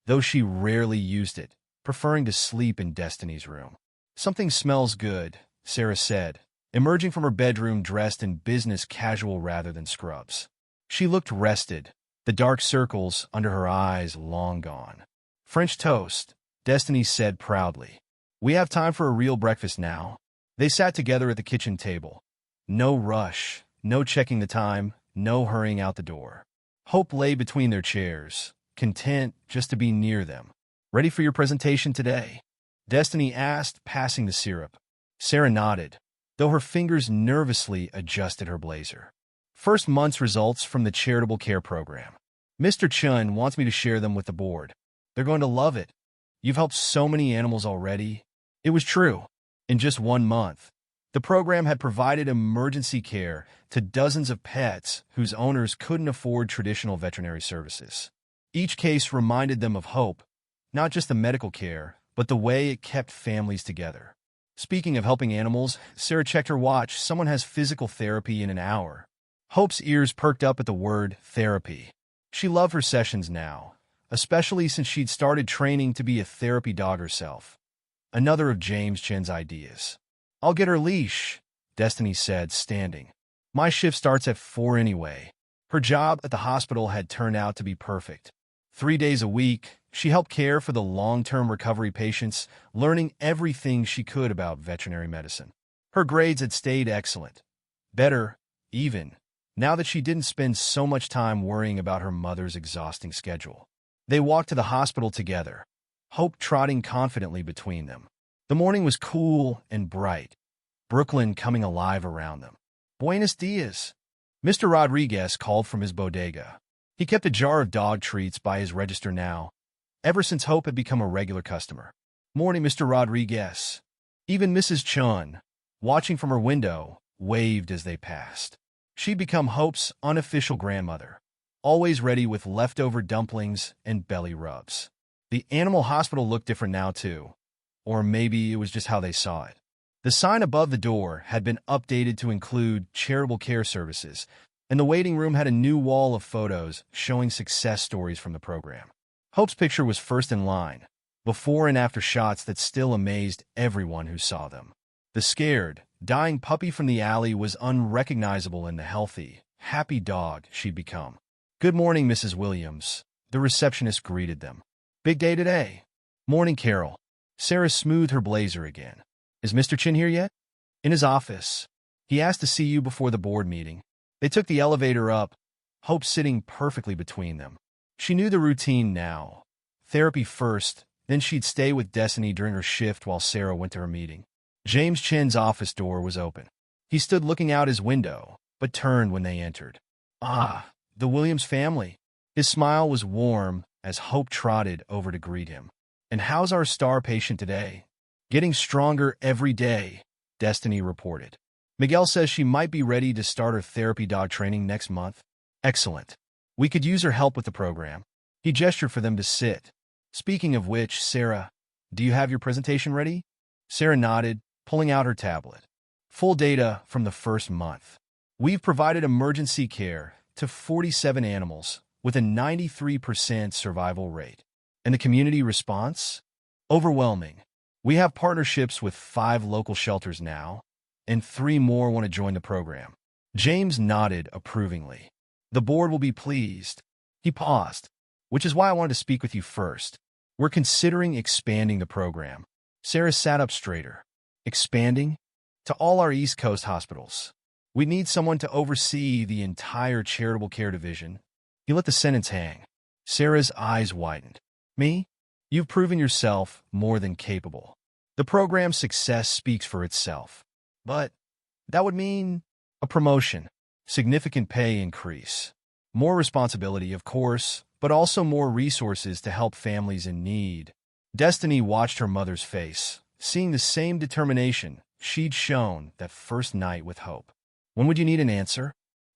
though she rarely used it, preferring to sleep in Destiny's room. "Something smells good," Sarah said, emerging from her bedroom dressed in business casual rather than scrubs. She looked rested, the dark circles under her eyes long gone. "French toast," Destiny said proudly. "We have time for a real breakfast now." They sat together at the kitchen table. No rush, no checking the time, no hurrying out the door. Hope lay between their chairs, content just to be near them. "Ready for your presentation today?" Destiny asked, passing the syrup. Sarah nodded, though her fingers nervously adjusted her blazer. "First month's results from the charitable care program. Mr. Chun wants me to share them with the board. They're going to love it. You've helped so many animals already." It was true. In just 1 month, the program had provided emergency care to dozens of pets whose owners couldn't afford traditional veterinary services. Each case reminded them of hope, not just the medical care, but the way it kept families together. Speaking of helping animals, Sarah checked her watch. Someone has physical therapy in an hour. Hope's ears perked up at the word therapy. She loved her sessions now, especially since she'd started training to be a therapy dog herself. Another of James Chen's ideas. "I'll get her leash," Destiny said, standing. "My shift starts at 4 anyway." Her job at the hospital had turned out to be perfect. 3 days a week, she helped care for the long-term recovery patients, learning everything she could about veterinary medicine. Her grades had stayed excellent. Better, even, now that she didn't spend so much time worrying about her mother's exhausting schedule. They walked to the hospital together, Hope trotting confidently between them. The morning was cool and bright, Brooklyn coming alive around them. "Buenos dias." Mr. Rodriguez called from his bodega. He kept a jar of dog treats by his register now, ever since Hope had become a regular customer. "Morning, Mr. Rodriguez." Even Mrs. Chun, watching from her window, waved as they passed. She'd become Hope's unofficial grandmother, always ready with leftover dumplings and belly rubs. The animal hospital looked different now, too. Or maybe it was just how they saw it. The sign above the door had been updated to include charitable care services, and the waiting room had a new wall of photos showing success stories from the program. Hope's picture was first in line, before and after shots that still amazed everyone who saw them. The scared, dying puppy from the alley was unrecognizable in the healthy, happy dog she'd become. "Good morning, Mrs. Williams," the receptionist greeted them. "Big day today." "Morning, Carol." Sarah smoothed her blazer again. "Is Mr. Chin here yet?" "In his office. He asked to see you before the board meeting." They took the elevator up, Hope sitting perfectly between them. She knew the routine now. Therapy first, then she'd stay with Destiny during her shift while Sarah went to her meeting. James Chin's office door was open. He stood looking out his window, but turned when they entered. "Ah, the Williams family." His smile was warm as Hope trotted over to greet him. "And how's our star patient today?" "Getting stronger every day," Destiny reported. "Miguel says she might be ready to start her therapy dog training next month." "Excellent. We could use her help with the program." He gestured for them to sit. "Speaking of which, Sarah, do you have your presentation ready?" Sarah nodded, pulling out her tablet. "Full data from the first month. We've provided emergency care to 47 animals with a 93% survival rate. And the community response? Overwhelming. We have partnerships with 5 local shelters now, and 3 more want to join the program." James nodded approvingly. "The board will be pleased." He paused. "Which is why I wanted to speak with you first. We're considering expanding the program. Sarah sat up straighter. Expanding? To all our East Coast hospitals. We need someone to oversee the entire charitable care division. He let the sentence hang. Sarah's eyes widened. Me? You've proven yourself more than capable. The program's success speaks for itself. But that would mean a promotion, significant pay increase, more responsibility, of course, but also more resources to help families in need. Destiny watched her mother's face, seeing the same determination she'd shown that first night with Hope. When would you need an answer?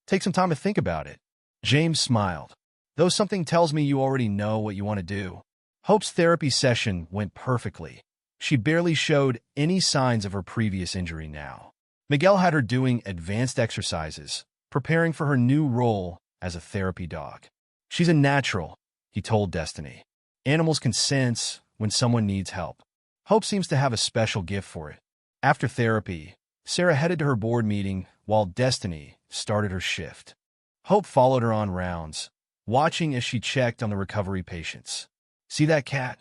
Take some time to think about it. James smiled. Though something tells me you already know what you want to do. Hope's therapy session went perfectly. She barely showed any signs of her previous injury now. Miguel had her doing advanced exercises, preparing for her new role as a therapy dog. She's a natural, he told Destiny. Animals can sense when someone needs help. Hope seems to have a special gift for it. After therapy, Sarah headed to her board meeting while Destiny started her shift. Hope followed her on rounds, watching as she checked on the recovery patients. See that cat?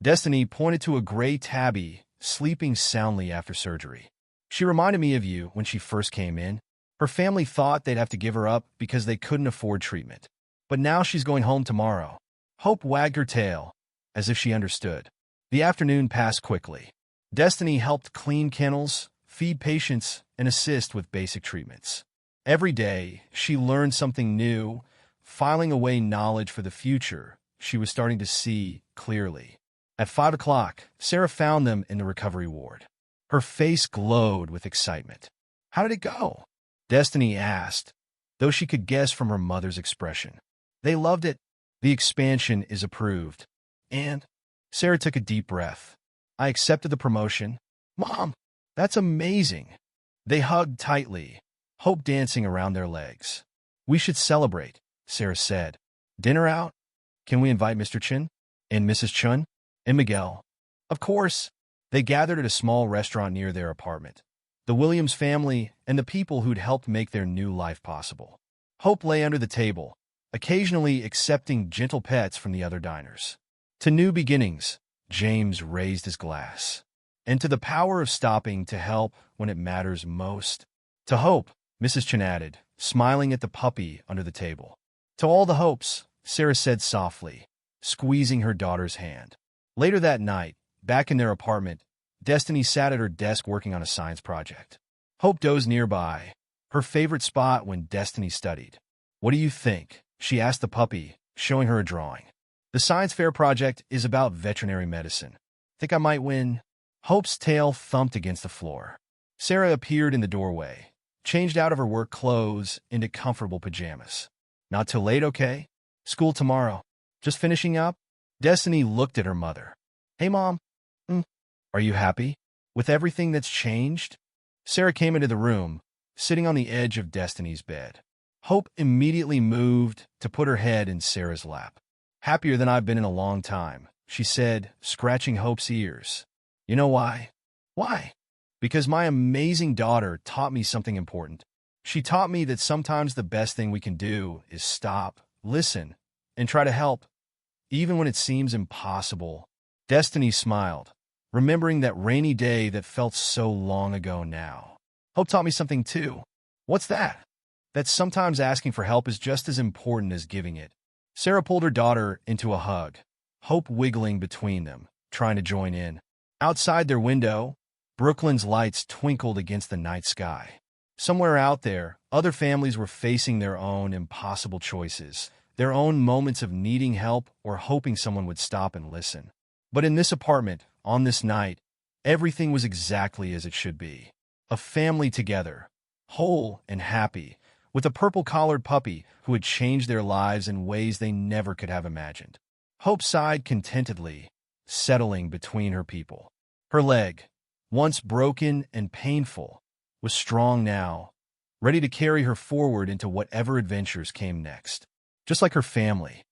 Destiny pointed to a gray tabby sleeping soundly after surgery. She reminded me of you when she first came in. Her family thought they'd have to give her up because they couldn't afford treatment. But now she's going home tomorrow. Hope wagged her tail, as if she understood. The afternoon passed quickly. Destiny helped clean kennels, feed patients, and assist with basic treatments. Every day, she learned something new, filing away knowledge for the future she was starting to see clearly. At 5 o'clock, Sarah found them in the recovery ward. Her face glowed with excitement. How did it go? Destiny asked, though she could guess from her mother's expression. They loved it. The expansion is approved. And Sarah took a deep breath. I accepted the promotion. Mom, that's amazing. They hugged tightly, Hope dancing around their legs. We should celebrate, Sarah said. Dinner out? Can we invite Mr. Chen? And Mrs. Chun? And Miguel? Of course. They gathered at a small restaurant near their apartment. The Williams family and the people who'd helped make their new life possible. Hope lay under the table, occasionally accepting gentle pets from the other diners. To new beginnings, James raised his glass. And to the power of stopping to help when it matters most. To Hope, Mrs. Chen added, smiling at the puppy under the table. To all the Hopes, Sarah said softly, squeezing her daughter's hand. Later that night, back in their apartment, Destiny sat at her desk working on a science project. Hope dozed nearby, her favorite spot when Destiny studied. What do you think? She asked the puppy, showing her a drawing. The science fair project is about veterinary medicine. Think I might win? Hope's tail thumped against the floor. Sarah appeared in the doorway, changed out of her work clothes into comfortable pajamas. Not too late, okay? School tomorrow. Just finishing up? Destiny looked at her mother. Hey, Mom. Are you happy with everything that's changed? Sarah came into the room, sitting on the edge of Destiny's bed. Hope immediately moved to put her head in Sarah's lap. Happier than I've been in a long time, she said, scratching Hope's ears. You know why? Why? Because my amazing daughter taught me something important. She taught me that sometimes the best thing we can do is stop, listen, and try to help, even when it seems impossible. Destiny smiled, remembering that rainy day that felt so long ago now. Hope taught me something too. What's that? That sometimes asking for help is just as important as giving it. Sarah pulled her daughter into a hug, Hope wiggling between them, trying to join in. Outside their window, Brooklyn's lights twinkled against the night sky. Somewhere out there, other families were facing their own impossible choices, their own moments of needing help or hoping someone would stop and listen. But in this apartment, on this night, everything was exactly as it should be. A family together, whole and happy, with a purple-collared puppy who had changed their lives in ways they never could have imagined. Hope sighed contentedly, settling between her people. Her leg, once broken and painful, was strong now, ready to carry her forward into whatever adventures came next. Just like her family,